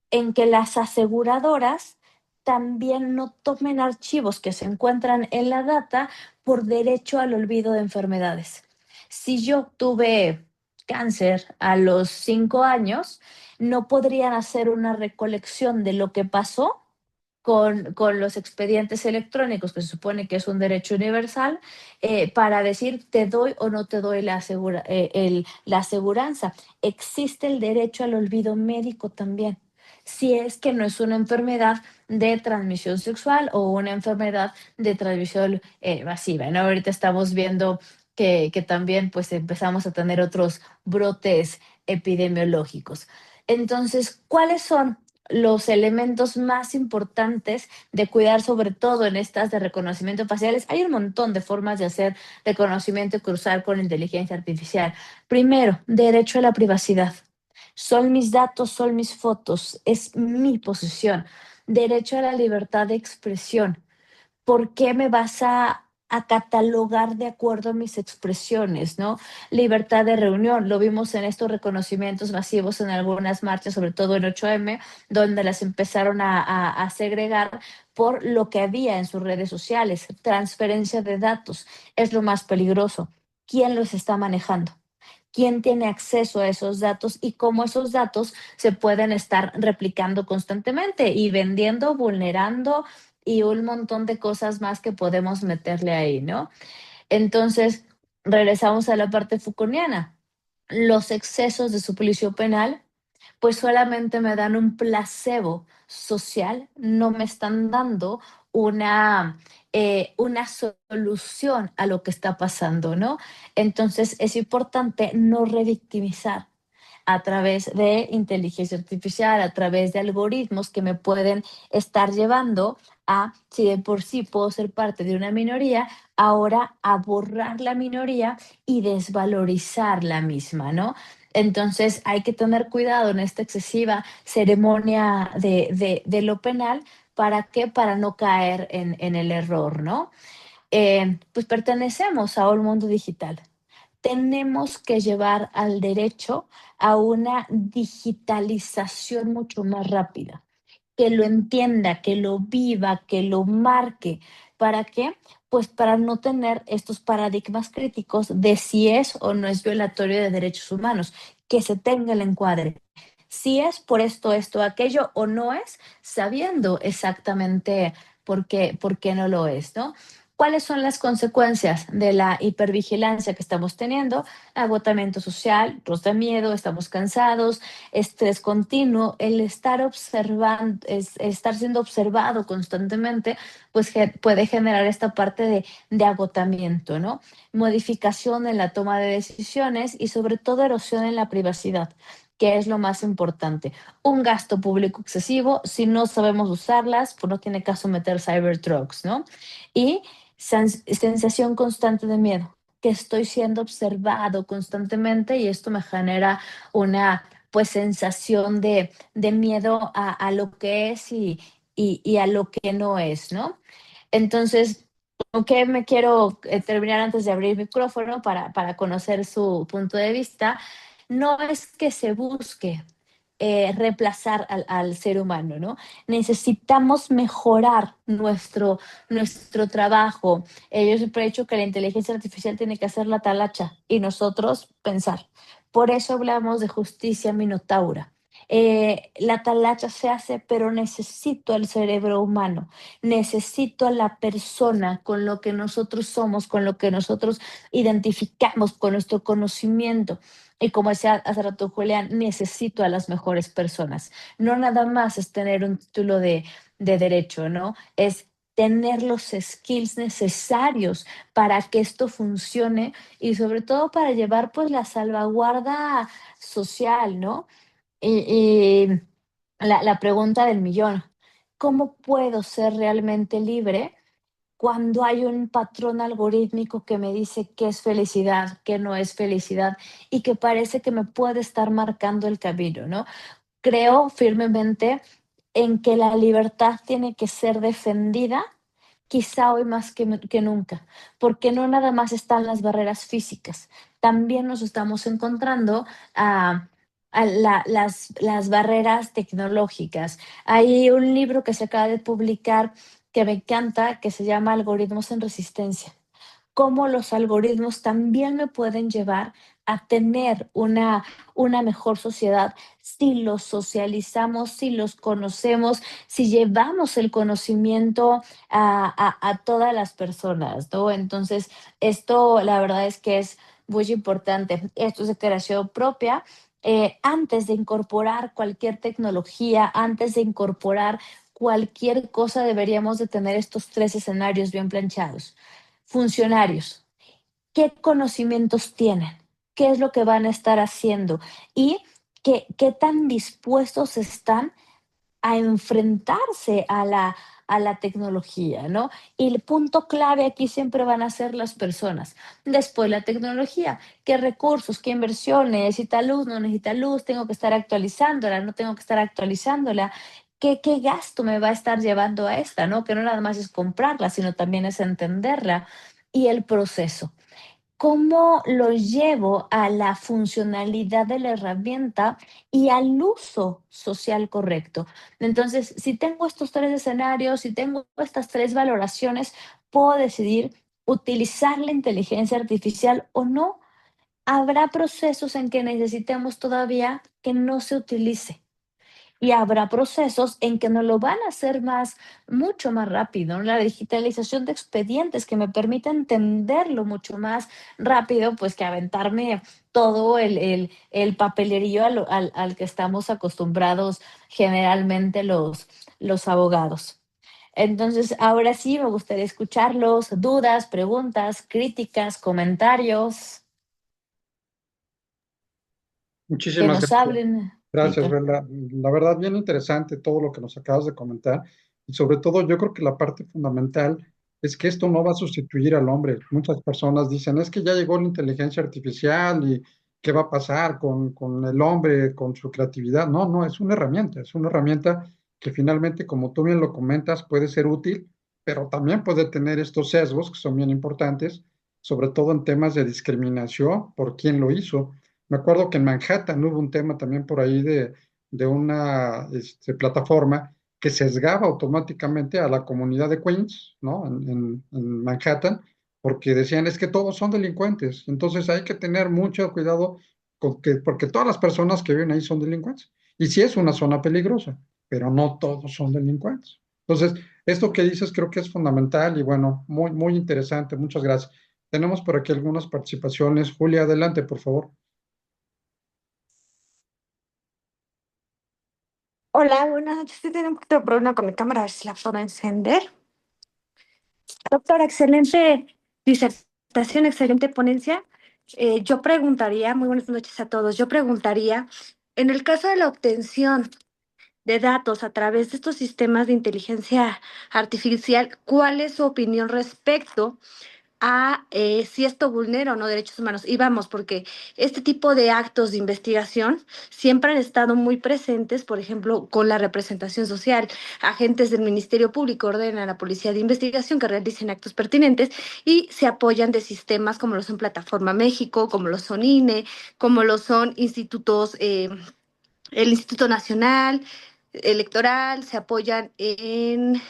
que las aseguradoras también no tomen archivos que se encuentran en la data por derecho al olvido de enfermedades. Si yo tuve cáncer a los 5 años, no podrían hacer una recolección de lo que pasó con los expedientes electrónicos, que se supone que es un derecho universal, para decir te doy o no te doy la aseguranza. Existe el derecho al olvido médico también, si es que no es una enfermedad de transmisión sexual o una enfermedad de transmisión masiva, ¿no? Ahorita estamos viendo que también pues empezamos a tener otros brotes epidemiológicos. Entonces, ¿cuáles son los elementos más importantes de cuidar, sobre todo en estas de reconocimiento faciales? Hay un montón de formas de hacer reconocimiento y cruzar con inteligencia artificial. Primero, derecho a la privacidad. Son mis datos, son mis fotos, es mi posesión. Derecho a la libertad de expresión. ¿Por qué me vas a catalogar de acuerdo a mis expresiones, ¿no? Libertad de reunión, lo vimos en estos reconocimientos masivos en algunas marchas, sobre todo en 8M, donde las empezaron a segregar por lo que había en sus redes sociales. Transferencia de datos es lo más peligroso. ¿Quién los está manejando? ¿Quién tiene acceso a esos datos y cómo esos datos se pueden estar replicando constantemente y vendiendo, vulnerando y un montón de cosas más que podemos meterle ahí, ¿no? Entonces, regresamos a la parte Foucaultiana. Los excesos de suplicio penal pues solamente me dan un placebo social, no me están dando una solución a lo que está pasando, ¿no? Entonces es importante no revictimizar a través de inteligencia artificial, a través de algoritmos que me pueden estar llevando a, si de por sí puedo ser parte de una minoría, ahora a borrar la minoría y desvalorizar la misma, ¿no? Entonces hay que tener cuidado en esta excesiva ceremonia de lo penal. ¿Para qué? Para no caer en el error, ¿no? Pues pertenecemos a un mundo digital. Tenemos que llevar al derecho a una digitalización mucho más rápida, que lo entienda, que lo viva, que lo marque. ¿Para qué? Pues para no tener estos paradigmas críticos de si es o no es violatorio de derechos humanos, que se tenga el encuadre. Si es por esto, aquello, o no es, sabiendo exactamente por qué no lo es, ¿no? ¿Cuáles son las consecuencias de la hipervigilancia que estamos teniendo? Agotamiento social, nos da miedo, estamos cansados, estrés continuo, el estar observando, estar siendo observado constantemente, pues puede generar esta parte de agotamiento, ¿no? Modificación en la toma de decisiones y sobre todo erosión en la privacidad, que es lo más importante. Un gasto público excesivo, si no sabemos usarlas, pues no tiene caso meter cyberdrugs, ¿no? Y sensación constante de miedo, que estoy siendo observado constantemente y esto me genera una pues sensación de miedo a lo que es y a lo que no es, ¿no? Entonces, aunque me quiero terminar antes de abrir el micrófono para conocer su punto de vista, no es que se busque reemplazar al ser humano, ¿no? Necesitamos mejorar nuestro trabajo. Yo siempre he dicho que la inteligencia artificial tiene que hacer la talacha y nosotros pensar. Por eso hablamos de justicia minotaura. La talacha se hace, pero necesito al cerebro humano, necesito a la persona con lo que nosotros somos, con lo que nosotros identificamos, con nuestro conocimiento. Y como decía hace rato Julián, necesito a las mejores personas. No nada más es tener un título de derecho, ¿no? Es tener los skills necesarios para que esto funcione y sobre todo para llevar pues la salvaguarda social, ¿no? Y la pregunta del millón, ¿cómo puedo ser realmente libre cuando hay un patrón algorítmico que me dice qué es felicidad, qué no es felicidad y que parece que me puede estar marcando el camino, ¿no? Creo firmemente en que la libertad tiene que ser defendida, quizá hoy más que nunca, porque no nada más están las barreras físicas, también nos estamos encontrando las barreras tecnológicas. Hay un libro que se acaba de publicar que me encanta, que se llama Algoritmos en Resistencia, cómo los algoritmos también me pueden llevar a tener una mejor sociedad si los socializamos, si los conocemos, si llevamos el conocimiento a todas las personas, ¿no? Entonces, esto la verdad es que es muy importante. Esto es de creación propia. Antes de incorporar cualquier tecnología, antes de incorporar cualquier cosa, deberíamos de tener estos 3 escenarios bien planchados. Funcionarios, ¿qué conocimientos tienen? ¿Qué es lo que van a estar haciendo? Y qué tan dispuestos están a enfrentarse a la tecnología, ¿no? Y el punto clave aquí siempre van a ser las personas. Después la tecnología, qué recursos, qué inversiones, necesita luz, no necesita luz, tengo que estar actualizándola, no tengo que estar actualizándola. ¿Qué gasto me va a estar llevando a esta, ¿no? Que no nada más es comprarla, sino también es entenderla y el proceso. ¿Cómo lo llevo a la funcionalidad de la herramienta y al uso social correcto? Entonces, si tengo estos 3 escenarios, si tengo estas 3 valoraciones, puedo decidir utilizar la inteligencia artificial o no. Habrá procesos en que necesitemos todavía que no se utilice. Y habrá procesos en que nos lo van a hacer mucho más rápido, ¿no? La digitalización de expedientes que me permite entenderlo mucho más rápido, pues que aventarme todo el papelerío al que estamos acostumbrados generalmente los abogados. Entonces, ahora sí me gustaría escucharlos, dudas, preguntas, críticas, comentarios, que Muchísimas nos gracias. hablen. Gracias, Víctor. Bella. La verdad, bien interesante todo lo que nos acabas de comentar. Y sobre todo, yo creo que la parte fundamental es que esto no va a sustituir al hombre. Muchas personas dicen, es que ya llegó la inteligencia artificial y ¿qué va a pasar con el hombre, con su creatividad? No, no, es una herramienta que finalmente, como tú bien lo comentas, puede ser útil, pero también puede tener estos sesgos que son bien importantes, sobre todo en temas de discriminación por quién lo hizo. Me acuerdo que en Manhattan hubo un tema también por ahí de una plataforma que sesgaba automáticamente a la comunidad de Queens, ¿no? En Manhattan, porque decían, es que todos son delincuentes. Entonces hay que tener mucho cuidado porque todas las personas que viven ahí son delincuentes. Y sí es una zona peligrosa, pero no todos son delincuentes. Entonces, esto que dices creo que es fundamental y bueno, muy, muy interesante. Muchas gracias. Tenemos por aquí algunas participaciones. Julia, adelante, por favor. Hola, buenas noches. Estoy teniendo un poquito de problema con mi cámara, a ver si la puedo encender. Doctora, excelente disertación, excelente ponencia. Yo preguntaría, muy buenas noches a todos, yo preguntaría, en el caso de la obtención de datos a través de estos sistemas de inteligencia artificial, ¿cuál es su opinión respecto a si esto vulnera o no derechos humanos? Y vamos, porque este tipo de actos de investigación siempre han estado muy presentes, por ejemplo, con la representación social. Agentes del Ministerio Público ordenan a la Policía de Investigación que realicen actos pertinentes y se apoyan de sistemas como lo son Plataforma México, como lo son INE, como lo son institutos, el Instituto Nacional Electoral, se apoyan en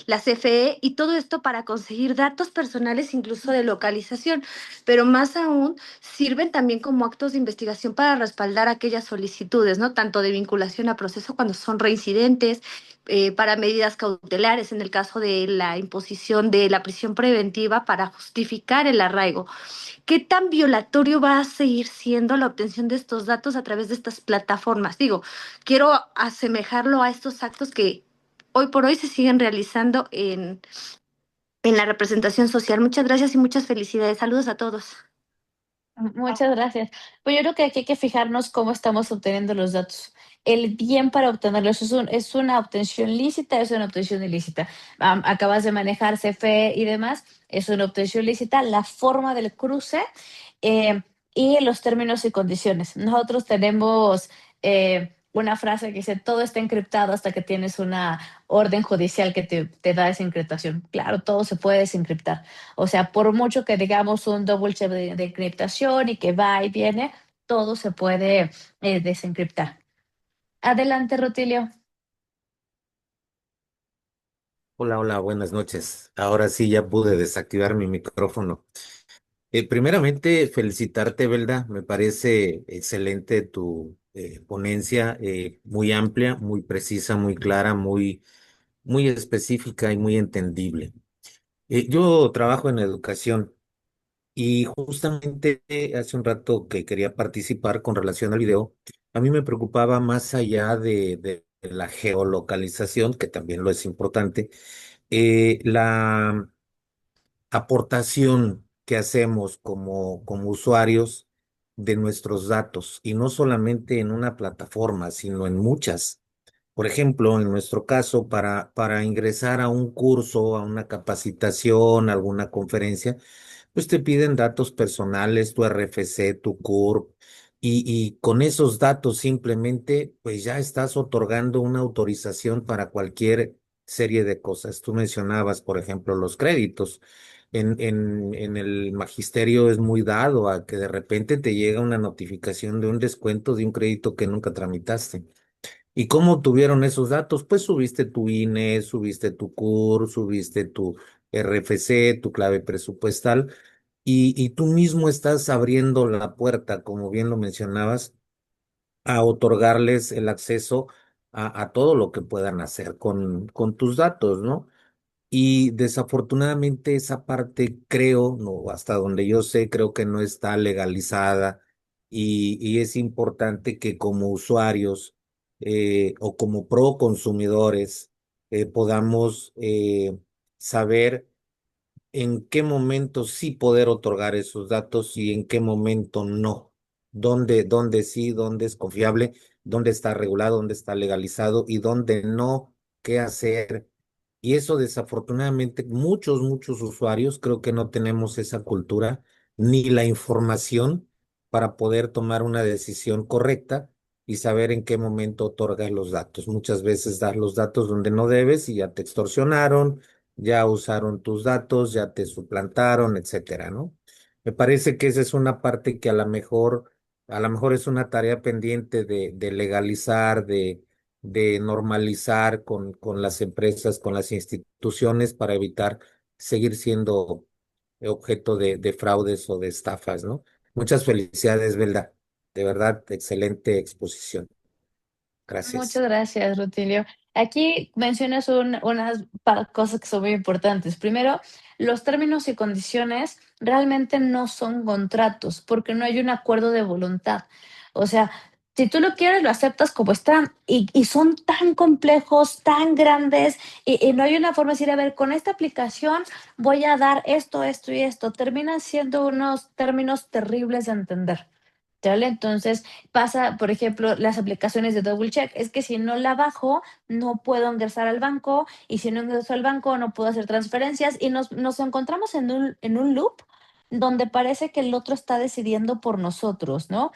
la CFE y todo esto para conseguir datos personales, incluso de localización, pero más aún sirven también como actos de investigación para respaldar aquellas solicitudes, ¿no? Tanto de vinculación a proceso cuando son reincidentes, para medidas cautelares en el caso de la imposición de la prisión preventiva para justificar el arraigo. ¿Qué tan violatorio va a seguir siendo la obtención de estos datos a través de estas plataformas? Digo, quiero asemejarlo a estos actos que hoy por hoy se siguen realizando en la representación social. Muchas gracias y muchas felicidades. Saludos a todos. Muchas gracias. Pues yo creo que aquí hay que fijarnos cómo estamos obteniendo los datos. El bien para obtenerlos es una obtención lícita, es una obtención ilícita. Acabas de manejar CFE y demás, es una obtención lícita. La forma del cruce eh, y los términos y condiciones. Nosotros tenemos una frase que dice, todo está encriptado hasta que tienes una orden judicial que te da esa encriptación. Claro, todo se puede desencriptar. O sea, por mucho que digamos un double check de encriptación y que va y viene, todo se puede desencriptar. Adelante, Rutilio. Hola, hola, buenas noches. Ahora sí ya pude desactivar mi micrófono. Primeramente, felicitarte, Belda. Me parece excelente tu ponencia, muy amplia, muy precisa, muy clara, muy específica y muy entendible. Yo trabajo en educación y justamente hace un rato que quería participar con relación al video, a mí me preocupaba más allá de la geolocalización, que también lo es importante, la aportación que hacemos como usuarios de nuestros datos, y no solamente en una plataforma, sino en muchas. Por ejemplo, en nuestro caso, para ingresar a un curso, a una capacitación, a alguna conferencia, pues te piden datos personales, tu RFC, tu CURP, y con esos datos simplemente, pues ya estás otorgando una autorización para cualquier serie de cosas. Tú mencionabas, por ejemplo, los créditos. En el magisterio es muy dado a que de repente te llega una notificación de un descuento de un crédito que nunca tramitaste. ¿Y cómo obtuvieron esos datos? Pues subiste tu INE, subiste tu CUR, subiste tu RFC, tu clave presupuestal, y tú mismo estás abriendo la puerta, como bien lo mencionabas, a otorgarles el acceso a todo lo que puedan hacer con tus datos, ¿no? Y desafortunadamente esa parte creo, no, hasta donde yo sé, creo que no está legalizada, y es importante que como usuarios o como pro consumidores podamos saber en qué momento sí poder otorgar esos datos y en qué momento no. Dónde sí, dónde es confiable, dónde está regulado, dónde está legalizado y dónde no, qué hacer. Y eso desafortunadamente muchos usuarios creo que no tenemos esa cultura ni la información para poder tomar una decisión correcta y saber en qué momento otorgas los datos. Muchas veces das los datos donde no debes y ya te extorsionaron, ya usaron tus datos, ya te suplantaron, etcétera, ¿no? Me parece que esa es una parte que a lo mejor es una tarea pendiente de legalizar, de normalizar con las empresas, con las instituciones para evitar seguir siendo objeto de fraudes o de estafas, ¿no? Muchas felicidades, Belda. De verdad, excelente exposición. Muchas Gracias. gracias, Rutilio. Aquí mencionas unas cosas que son muy importantes. Primero, los términos y condiciones realmente no son contratos porque no hay un acuerdo de voluntad. O sea, si tú lo quieres, lo aceptas como está, y son tan complejos, tan grandes, y no hay una forma de decir, a ver, con esta aplicación voy a dar esto, esto y esto. Terminan siendo unos términos terribles de entender. ¿Sale? Entonces pasa, por ejemplo, las aplicaciones de double check. Es que si no la bajo, no puedo ingresar al banco, y si no ingreso al banco, no puedo hacer transferencias, y nos encontramos en un loop donde parece que el otro está decidiendo por nosotros, ¿no?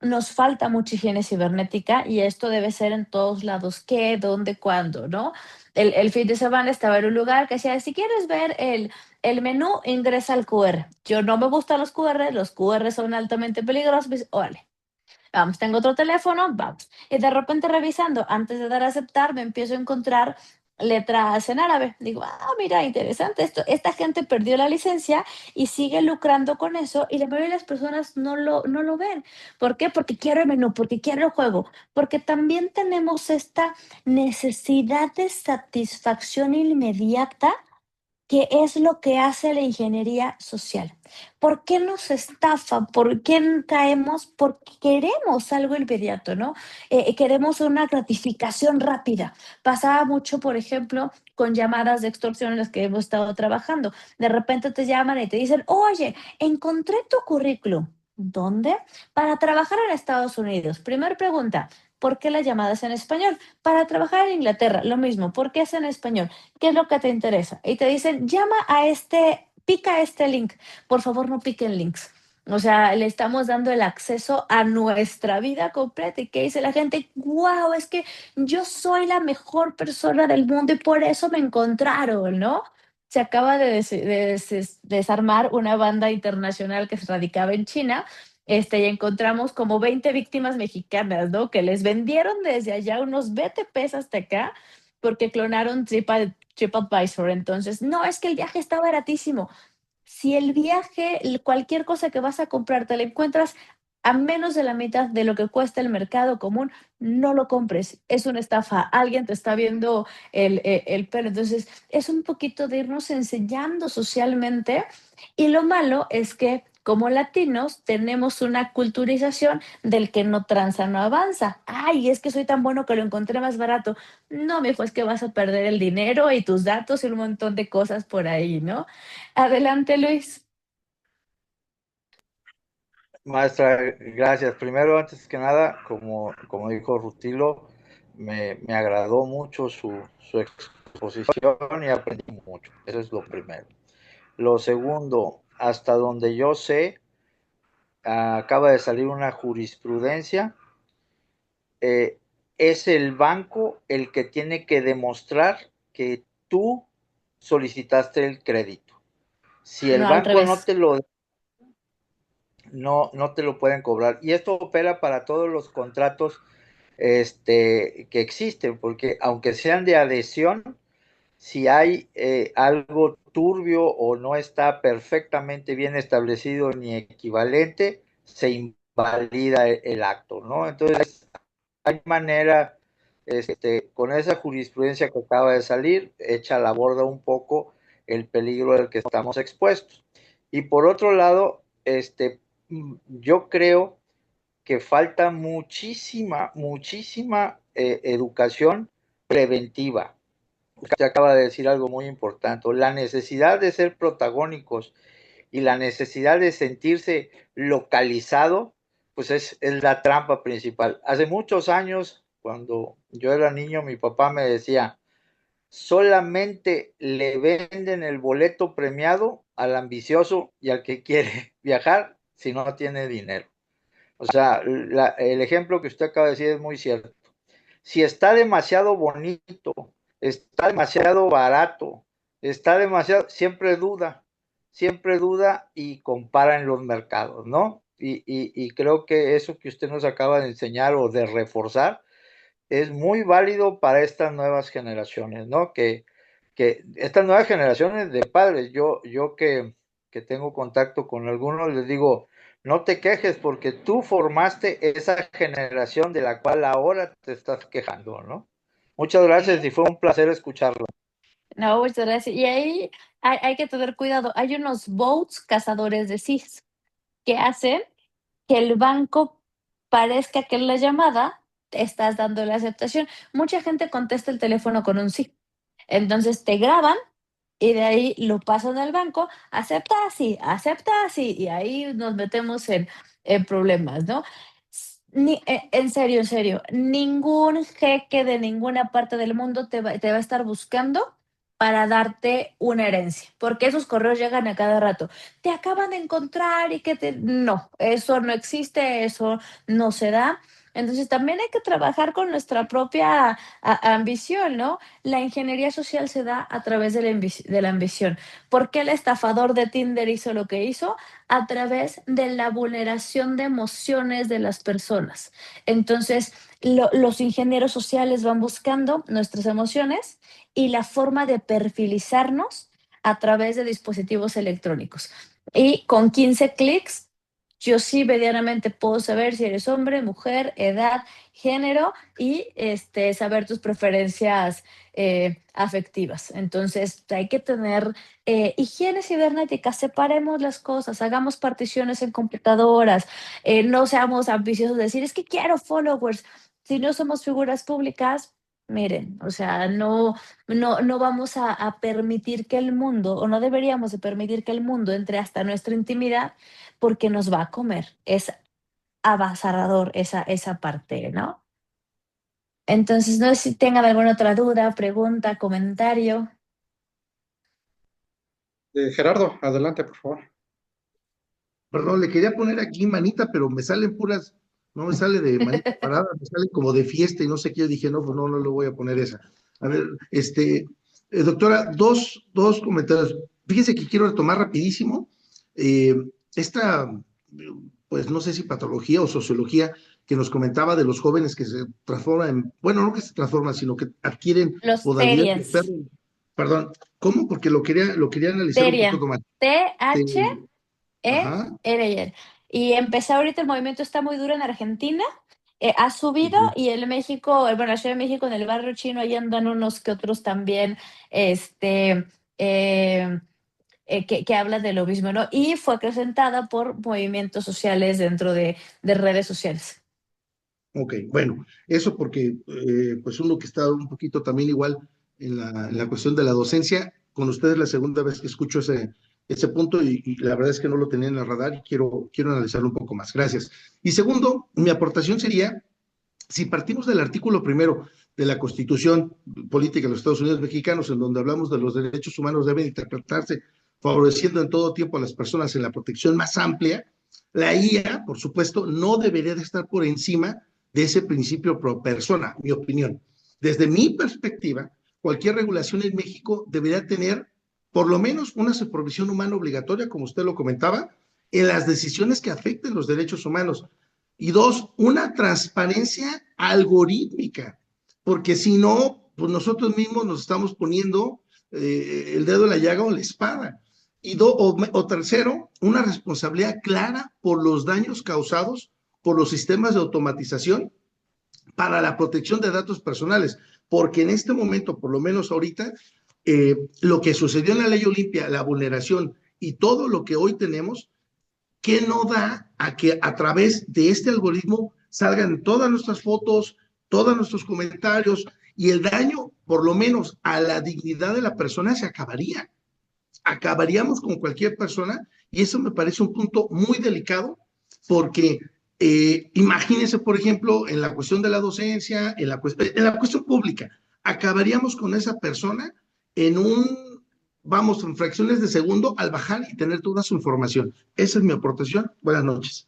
Nos falta mucha higiene cibernética, y esto debe ser en todos lados. ¿Qué, dónde, cuándo, no? El fin de semana estaba en un lugar que decía, si quieres ver el menú, ingresa al QR. Yo no me gustan los QR son altamente peligrosos. Pues, órale, vamos, tengo otro teléfono, vamos. Y de repente revisando, antes de dar a aceptar, me empiezo a encontrar letras en árabe. Digo, mira, interesante esto. Esta gente perdió la licencia y sigue lucrando con eso, y la mayoría de las personas no lo ven. ¿Por qué? Porque quiero el menú, porque quiero el juego, porque también tenemos esta necesidad de satisfacción inmediata, que es lo que hace la ingeniería social. ¿Por qué nos estafa? ¿Por qué caemos? Porque queremos algo inmediato, ¿no? Queremos una gratificación rápida. Pasaba mucho, por ejemplo, con llamadas de extorsión en las que hemos estado trabajando. De repente te llaman y te dicen, oye, encontré tu currículum. ¿Dónde? Para trabajar en Estados Unidos. Primer pregunta, ¿por qué la llamada es en español? Para trabajar en Inglaterra, lo mismo. ¿Por qué es en español? ¿Qué es lo que te interesa? Y te dicen, pica este link. Por favor, no piquen links. O sea, le estamos dando el acceso a nuestra vida completa. ¿Y qué dice la gente? ¡Wow! Es que yo soy la mejor persona del mundo y por eso me encontraron, ¿no? Se acaba de desarmar una banda internacional que se radicaba en China, y encontramos como 20 víctimas mexicanas, ¿no? Que les vendieron desde allá unos BTPs hasta acá, porque clonaron TripAdvisor. Entonces, no, es que el viaje está baratísimo. Si el viaje, cualquier cosa que vas a comprar, te la encuentras a menos de la mitad de lo que cuesta el mercado común, no lo compres. Es una estafa. Alguien te está viendo el pelo. Entonces, es un poquito de irnos enseñando socialmente. Y lo malo es que como latinos tenemos una culturización del que no tranza, no avanza. Ay, es que soy tan bueno que lo encontré más barato. No, mijo, es que vas a perder el dinero y tus datos y un montón de cosas por ahí, ¿no? Adelante, Luis. Maestra, gracias. Primero, antes que nada, como dijo Rutilo, me agradó mucho su exposición y aprendí mucho. Eso es lo primero. Lo segundo, hasta donde yo sé, acaba de salir una jurisprudencia. Es el banco el que tiene que demostrar que tú solicitaste el crédito. Si el No, al banco revés. no te lo pueden cobrar. Y esto opera para todos los contratos que existen, porque aunque sean de adhesión, si hay algo turbio o no está perfectamente bien establecido ni equivalente, se invalida el acto, ¿no? Entonces, hay manera, con esa jurisprudencia que acaba de salir, echa a la borda un poco el peligro del que estamos expuestos. Y por otro lado, yo creo que falta muchísima educación preventiva. Usted acaba de decir algo muy importante, la necesidad de ser protagónicos y la necesidad de sentirse localizado, pues es la trampa principal. Hace muchos años, cuando yo era niño, mi papá me decía, solamente le venden el boleto premiado al ambicioso y al que quiere viajar si no tiene dinero. O sea, el ejemplo que usted acaba de decir es muy cierto. Si está demasiado bonito, está demasiado barato, siempre duda y compara en los mercados, ¿no? Y creo que eso que usted nos acaba de enseñar o de reforzar es muy válido para estas nuevas generaciones, ¿no? Que estas nuevas generaciones de padres, yo que tengo contacto con algunos, les digo, no te quejes porque tú formaste esa generación de la cual ahora te estás quejando, ¿no? Muchas gracias y fue un placer escucharlo. No, muchas gracias. Y ahí hay que tener cuidado. Hay unos bots cazadores de CIS que hacen que el banco parezca que en la llamada estás dando la aceptación. Mucha gente contesta el teléfono con un sí. Entonces te graban y de ahí lo pasan al banco, acepta sí, y ahí nos metemos en problemas, ¿no? En serio, ningún jeque de ninguna parte del mundo te va a estar buscando para darte una herencia, porque esos correos llegan a cada rato. Te acaban de encontrar y No, eso no existe, eso no se da. Entonces también hay que trabajar con nuestra propia ambición, ¿no? La ingeniería social se da a través de la ambición. ¿Por qué el estafador de Tinder hizo lo que hizo? A través de la vulneración de emociones de las personas. Entonces, los ingenieros sociales van buscando nuestras emociones y la forma de perfilizarnos a través de dispositivos electrónicos. Y con 15 clics, yo sí medianamente puedo saber si eres hombre, mujer, edad, género y saber tus preferencias afectivas. Entonces hay que tener higiene cibernética, separemos las cosas, hagamos particiones en computadoras, no seamos ambiciosos de decir, es que quiero followers. Si no somos figuras públicas, miren, o sea, no vamos a permitir que el mundo, o no deberíamos de permitir que el mundo entre hasta nuestra intimidad, porque nos va a comer. Es avasallador esa parte, ¿no? Entonces, no sé si tengan alguna otra duda, pregunta, comentario. Gerardo, adelante, por favor. Perdón, le quería poner aquí manita, pero me salen puras, no me sale de manita parada, me sale como de fiesta y no sé qué. Yo dije, no, pues no le voy a poner esa. A ver, doctora, dos comentarios. Fíjese que quiero retomar rapidísimo esta, pues no sé si patología o sociología que nos comentaba de los jóvenes que se transforman bueno, no que se transforman, sino que adquieren Los modalidades de Terians. perro. Perdón, ¿cómo? Porque lo quería analizar un Terian. poquito más. Ajá. T-H-E-R-I-A-N. Y empezó ahorita, el movimiento está muy duro en Argentina. Ha subido y en México, bueno, la Ciudad de México, en el barrio chino, ahí andan unos que otros también, que hablan de lo mismo, ¿no? Y fue acrecentada por movimientos sociales dentro de redes sociales. Ok, bueno, eso porque pues uno que está un poquito también igual en la cuestión de la docencia, con ustedes la segunda vez que escucho ese punto y la verdad es que no lo tenía en el radar y quiero analizarlo un poco más. Gracias. Y segundo, mi aportación sería, si partimos del artículo primero de la Constitución Política de los Estados Unidos Mexicanos, en donde hablamos de los derechos humanos deben interpretarse favoreciendo en todo tiempo a las personas en la protección más amplia, la IA, por supuesto, no debería de estar por encima de ese principio pro persona, mi opinión. Desde mi perspectiva, cualquier regulación en México debería tener por lo menos una supervisión humana obligatoria, como usted lo comentaba, en las decisiones que afecten los derechos humanos. Y dos, una transparencia algorítmica, porque si no, pues nosotros mismos nos estamos poniendo el dedo en la llaga o la espada. O tercero, una responsabilidad clara por los daños causados por los sistemas de automatización para la protección de datos personales, porque en este momento, por lo menos ahorita, lo que sucedió en la ley Olimpia, la vulneración y todo lo que hoy tenemos, que no da a que a través de este algoritmo salgan todas nuestras fotos, todos nuestros comentarios y el daño, por lo menos a la dignidad de la persona, se acabaría. Acabaríamos con cualquier persona y eso me parece un punto muy delicado porque imagínense, por ejemplo, en la cuestión de la docencia, en la cuestión pública, acabaríamos con esa persona en en fracciones de segundo al bajar y tener toda su información. Esa es mi aportación. Buenas noches.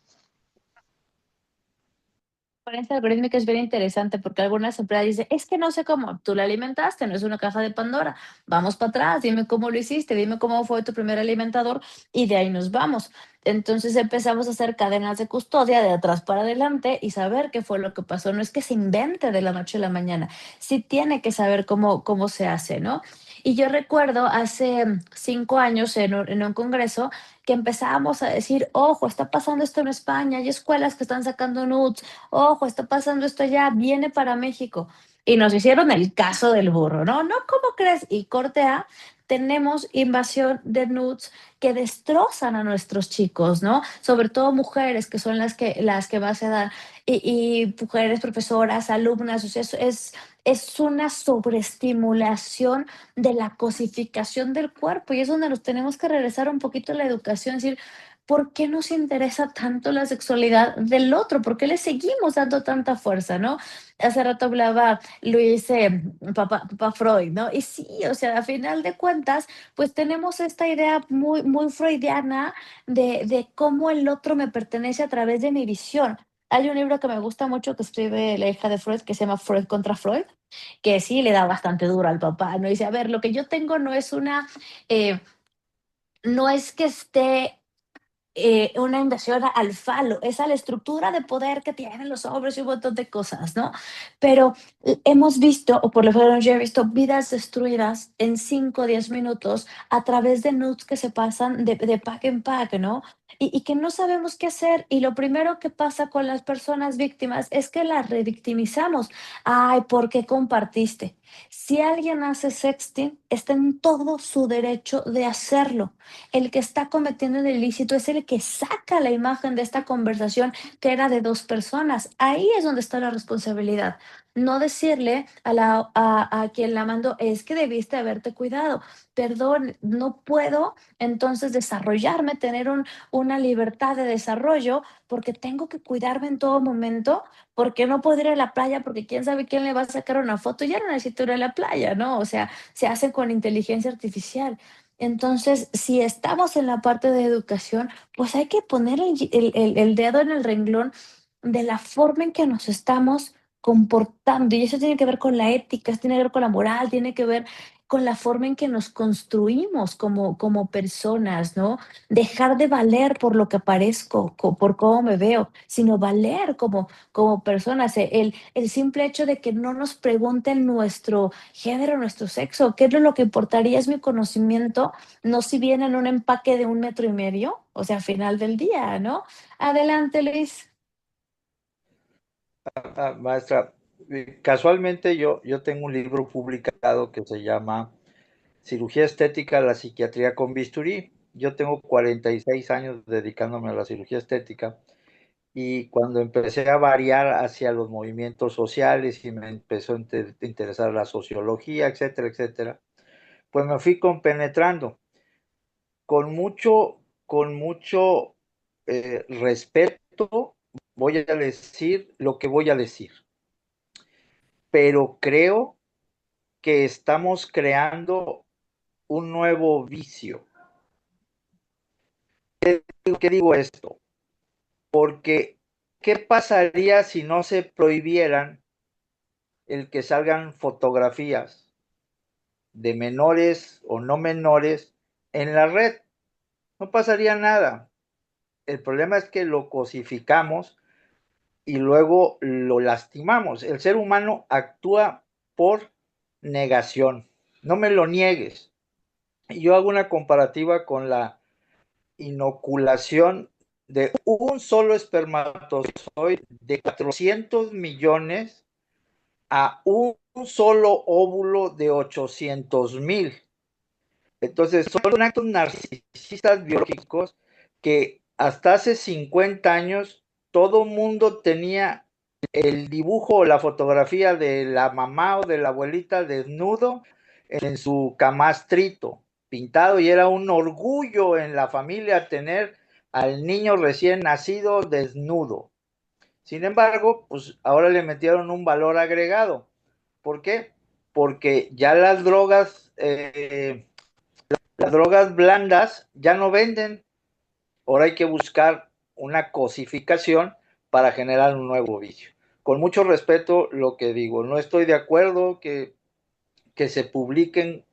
Esta algorítmica es bien interesante porque algunas empresas dicen, es que no sé cómo, tú la alimentaste, no es una caja de Pandora, vamos para atrás, dime cómo lo hiciste, dime cómo fue tu primer alimentador y de ahí nos vamos. Entonces empezamos a hacer cadenas de custodia de atrás para adelante y saber qué fue lo que pasó. No es que se invente de la noche a la mañana, sí tiene que saber cómo se hace, ¿no? Y yo recuerdo hace 5 años en un congreso que empezábamos a decir, ojo, está pasando esto en España, hay escuelas que están sacando nudes, ojo, está pasando esto allá, viene para México. Y nos hicieron el caso del burro, ¿no? No, ¿cómo crees? Y corte A, tenemos invasión de nudes que destrozan a nuestros chicos, ¿no? Sobre todo mujeres, que son las que más se dan, y mujeres profesoras, alumnas, o sea, es una sobreestimulación de la cosificación del cuerpo y es donde nos tenemos que regresar un poquito a la educación, es decir, ¿por qué nos interesa tanto la sexualidad del otro? ¿Por qué le seguimos dando tanta fuerza, no? Hace rato hablaba Luis, papá Freud, ¿no? Y sí, o sea, a final de cuentas, pues tenemos esta idea muy, muy freudiana de cómo el otro me pertenece a través de mi visión. Hay un libro que me gusta mucho que escribe la hija de Freud que se llama Freud contra Freud, que sí le da bastante duro al papá, ¿no? Dice, a ver, lo que yo tengo no es no es que esté una invasión al falo, es a la estructura de poder que tienen los hombres y un montón de cosas, ¿no? Pero hemos visto, o por lo menos yo he visto, vidas destruidas en 5 o 10 minutos a través de nudes que se pasan de pack en pack, ¿no? Y que no sabemos qué hacer. Y lo primero que pasa con las personas víctimas es que las revictimizamos. Ay, ¿por qué compartiste? Si alguien hace sexting, está en todo su derecho de hacerlo. El que está cometiendo el ilícito es el que saca la imagen de esta conversación que era de 2 personas. Ahí es donde está la responsabilidad. No decirle a quien la mandó, es que debiste haberte cuidado. Perdón, no puedo entonces desarrollarme, tener una libertad de desarrollo porque tengo que cuidarme en todo momento, porque no puedo ir a la playa porque quién sabe quién le va a sacar una foto. Ya no necesito ir a la playa, ¿no? O sea, se hace con inteligencia artificial. Entonces, si estamos en la parte de educación, pues hay que poner el dedo en el renglón de la forma en que nos estamos comportando. Y eso tiene que ver con la ética, tiene que ver con la moral, tiene que ver con la forma en que nos construimos como personas, ¿no? Dejar de valer por lo que parezco, por cómo me veo, sino valer como personas. El simple hecho de que no nos pregunten nuestro género, nuestro sexo, qué es lo que importaría es mi conocimiento, no si viene en un empaque de 1,5 metros, o sea, al final del día, ¿no? Adelante, Luis. Maestra, casualmente yo tengo un libro publicado que se llama Cirugía Estética, la psiquiatría con bisturí. Yo tengo 46 años dedicándome a la cirugía estética y cuando empecé a variar hacia los movimientos sociales y me empezó a interesar la sociología, etcétera, etcétera, pues me fui compenetrando con mucho respeto. Voy a decir lo que voy a decir, pero creo que estamos creando un nuevo vicio. ¿Por qué digo esto? Porque, ¿qué pasaría si no se prohibieran el que salgan fotografías de menores o no menores en la red? No pasaría nada. El problema es que lo cosificamos y luego lo lastimamos. El ser humano actúa por negación. No me lo niegues. Yo hago una comparativa con la inoculación de un solo espermatozoide de 400 millones a un solo óvulo de 800,000. Entonces, son actos narcisistas biológicos que hasta hace 50 años todo mundo tenía el dibujo o la fotografía de la mamá o de la abuelita desnudo en su camastrito pintado, y era un orgullo en la familia tener al niño recién nacido desnudo. Sin embargo, pues ahora le metieron un valor agregado. ¿Por qué? Porque ya las drogas blandas ya no venden. Ahora hay que buscar una cosificación para generar un nuevo vicio. Con mucho respeto lo que digo, no estoy de acuerdo que se publiquen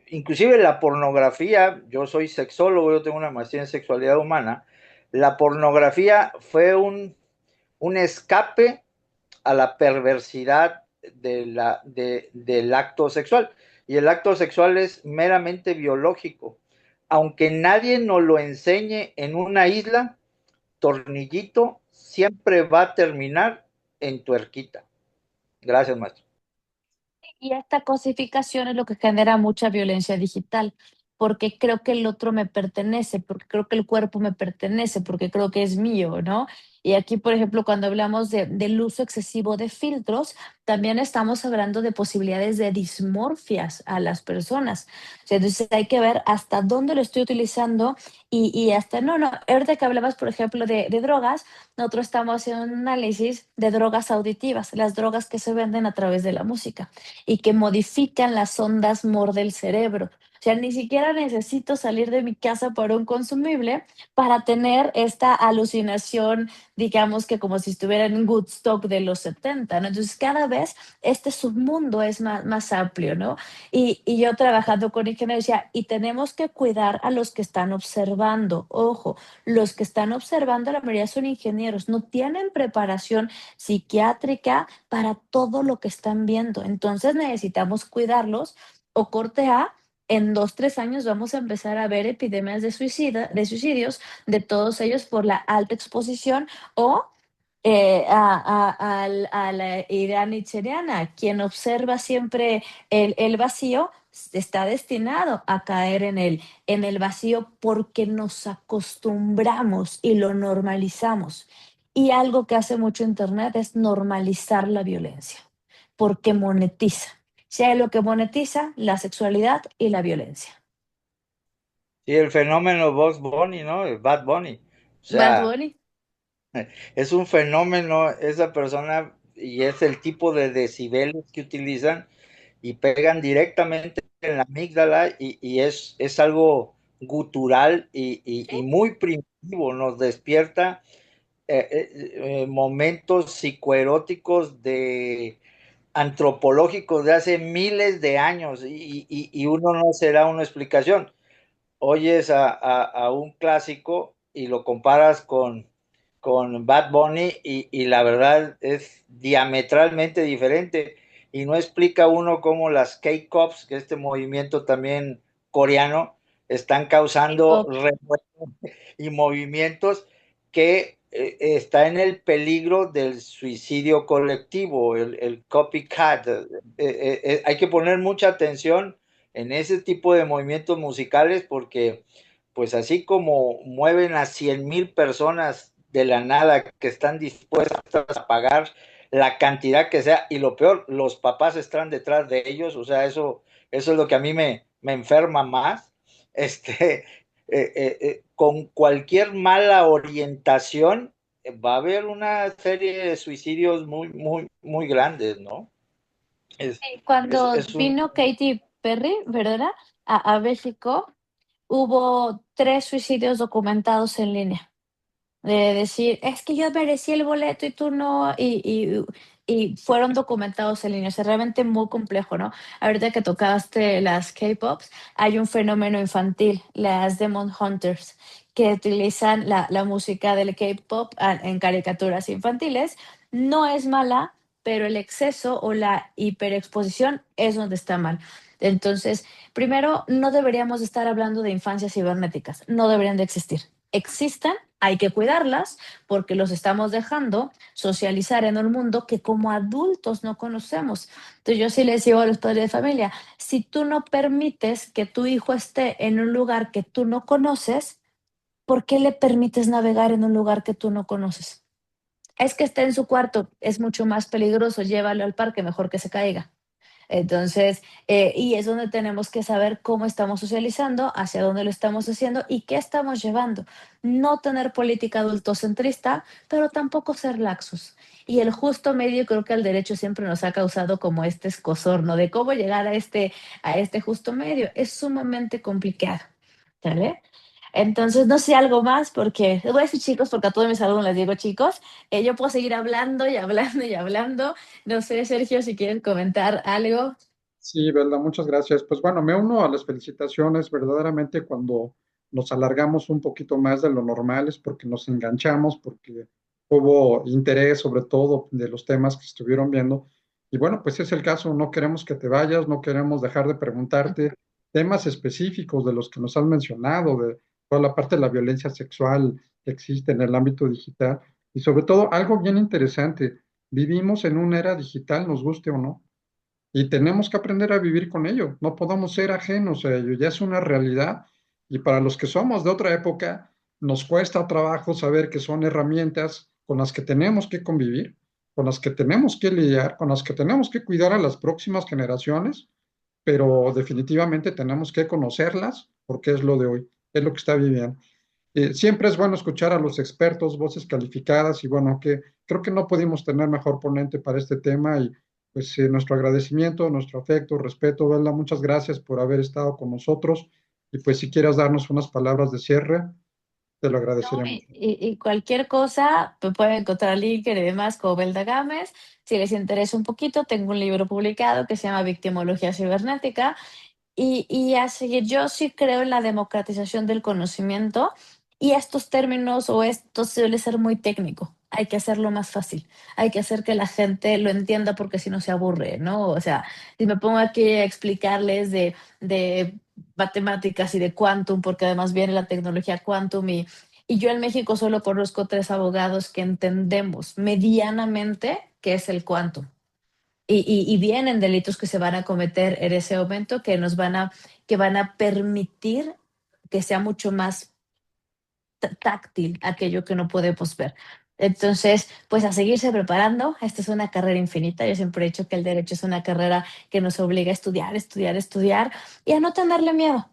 inclusive la pornografía. Yo soy sexólogo, yo tengo una maestría en sexualidad humana. La pornografía fue un escape a la perversidad del acto sexual. Y el acto sexual es meramente biológico. Aunque nadie nos lo enseñe en una isla, tornillito siempre va a terminar en tuerquita. Gracias, maestro. Y esta cosificación es lo que genera mucha violencia digital, porque creo que el otro me pertenece, porque creo que el cuerpo me pertenece, porque creo que es mío, ¿no? Y aquí, por ejemplo, cuando hablamos del uso excesivo de filtros, también estamos hablando de posibilidades de dismorfias a las personas. O sea, entonces hay que ver hasta dónde lo estoy utilizando y hasta, no, ahorita que hablabas, por ejemplo, de drogas, nosotros estamos haciendo un análisis de drogas auditivas, las drogas que se venden a través de la música y que modifican las ondas MOR del cerebro. O sea, ni siquiera necesito salir de mi casa por un consumible para tener esta alucinación, digamos que como si estuviera en Woodstock de los 70, ¿no? Entonces, cada vez este submundo es más amplio, ¿no? Y yo trabajando con ingenieros decía, y tenemos que cuidar a los que están observando. Ojo, los que están observando, la mayoría son ingenieros, no tienen preparación psiquiátrica para todo lo que están viendo. Entonces necesitamos cuidarlos o corte A. En 2, 3 años vamos a empezar a ver epidemias de suicidios de todos ellos por la alta exposición o a la idea nietzscheana. Quien observa siempre el vacío está destinado a caer en el vacío porque nos acostumbramos y lo normalizamos. Y algo que hace mucho Internet es normalizar la violencia, porque monetiza. Si hay lo que monetiza, la sexualidad y la violencia. Sí, el fenómeno Bugs Bunny, ¿no? El Bad Bunny. O Bad sea, Bunny. es un fenómeno esa persona y es el tipo de decibeles que utilizan y pegan directamente en la amígdala y es algo gutural y muy primitivo. Nos despierta momentos psicoeróticos de antropológicos de hace miles de años y uno no se da una explicación. Oyes a un clásico y lo comparas con Bad Bunny y la verdad es diametralmente diferente y no explica uno cómo las K-Pops, que este movimiento también coreano, están causando y movimientos que está en el peligro del suicidio colectivo, el copycat. Hay que poner mucha atención en ese tipo de movimientos musicales porque pues así como mueven a 100,000 personas de la nada que están dispuestas a pagar la cantidad que sea, y lo peor, los papás están detrás de ellos, o sea, eso es lo que a mí me enferma más, con cualquier mala orientación va a haber una serie de suicidios muy grandes, ¿no? Cuando Es un... vino Katy Perry, ¿verdad? A México, hubo 3 suicidios documentados en línea. De decir, es que yo merecí el boleto y tú no, y fueron documentados en línea. O sea, realmente muy complejo, ¿no? Ahorita que tocaste las K-Pops, hay un fenómeno infantil, las Demon Hunters, que utilizan la música del K-Pop en caricaturas infantiles. No es mala, pero el exceso o la hiperexposición es donde está mal. Entonces, primero, no deberíamos estar hablando de infancias cibernéticas, no deberían de existir. Existen, hay que cuidarlas porque los estamos dejando socializar en un mundo que como adultos no conocemos. Entonces yo sí les digo a los padres de familia, si tú no permites que tu hijo esté en un lugar que tú no conoces, ¿por qué le permites navegar en un lugar que tú no conoces? Es que esté en su cuarto, es mucho más peligroso, llévalo al parque, mejor que se caiga. Entonces, y es donde tenemos que saber cómo estamos socializando, hacia dónde lo estamos haciendo y qué estamos llevando. No tener política adultocentrista, pero tampoco ser laxos. Y el justo medio, creo que el derecho siempre nos ha causado como este escozor, ¿no? De cómo llegar a este justo medio. Es sumamente complicado, ¿sale? Entonces, no sé algo más, porque les voy a decir chicos, porque a todos mis alumnos les digo chicos, yo puedo seguir hablando y hablando y hablando. No sé, Sergio, si quieres comentar algo. Sí, Belda, muchas gracias. Pues bueno, me uno a las felicitaciones. Verdaderamente cuando nos alargamos un poquito más de lo normal es porque nos enganchamos, porque hubo interés sobre todo de los temas que estuvieron viendo. Y bueno, pues es el caso, no queremos que te vayas, no queremos dejar de preguntarte temas específicos de los que nos han mencionado, de toda la parte de la violencia sexual que existe en el ámbito digital. Y sobre todo, algo bien interesante, vivimos en una era digital, nos guste o no, y tenemos que aprender a vivir con ello. No podemos ser ajenos a ello. Ya es una realidad. Y para los que somos de otra época, nos cuesta trabajo saber que son herramientas con las que tenemos que convivir, con las que tenemos que lidiar, con las que tenemos que cuidar a las próximas generaciones, pero definitivamente tenemos que conocerlas porque es lo de hoy, es lo que está viviendo. Siempre es bueno escuchar a los expertos, voces calificadas, y bueno, que creo que no pudimos tener mejor ponente para este tema, y pues nuestro agradecimiento, nuestro afecto, respeto, Velda, muchas gracias por haber estado con nosotros, y pues si quieres darnos unas palabras de cierre, te lo No, agradeceremos. y cualquier cosa, pues pueden encontrar LinkedIn y demás como Belda Gámez. Si les interesa un poquito, tengo un libro publicado que se llama Victimología Cibernética. Y a seguir, yo sí creo en la democratización del conocimiento y estos términos o esto suele ser muy técnico. Hay que hacerlo más fácil. Hay que hacer que la gente lo entienda porque si no se aburre, ¿no? O sea, si me pongo aquí a explicarles de matemáticas y de quantum, porque además viene la tecnología quantum y yo en México solo conozco 3 abogados que entendemos medianamente qué es el quantum. Y vienen delitos que se van a cometer en ese momento que van a permitir que sea mucho más táctil aquello que no podemos ver. Entonces, pues a seguirse preparando. Esta es una carrera infinita. Yo siempre he dicho que el derecho es una carrera que nos obliga a estudiar, estudiar, estudiar y a no tenerle miedo.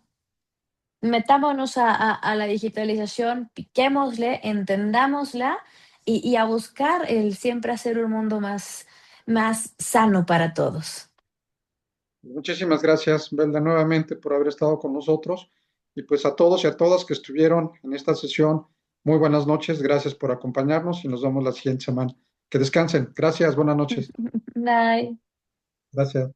Metámonos a la digitalización, piquémosle, entendámosla y a buscar el siempre hacer un mundo más sano para todos. Muchísimas gracias, Belda, nuevamente por haber estado con nosotros, y pues a todos y a todas que estuvieron en esta sesión, muy buenas noches, gracias por acompañarnos y nos vemos la siguiente semana. Que descansen. Gracias, buenas noches. Bye. Gracias.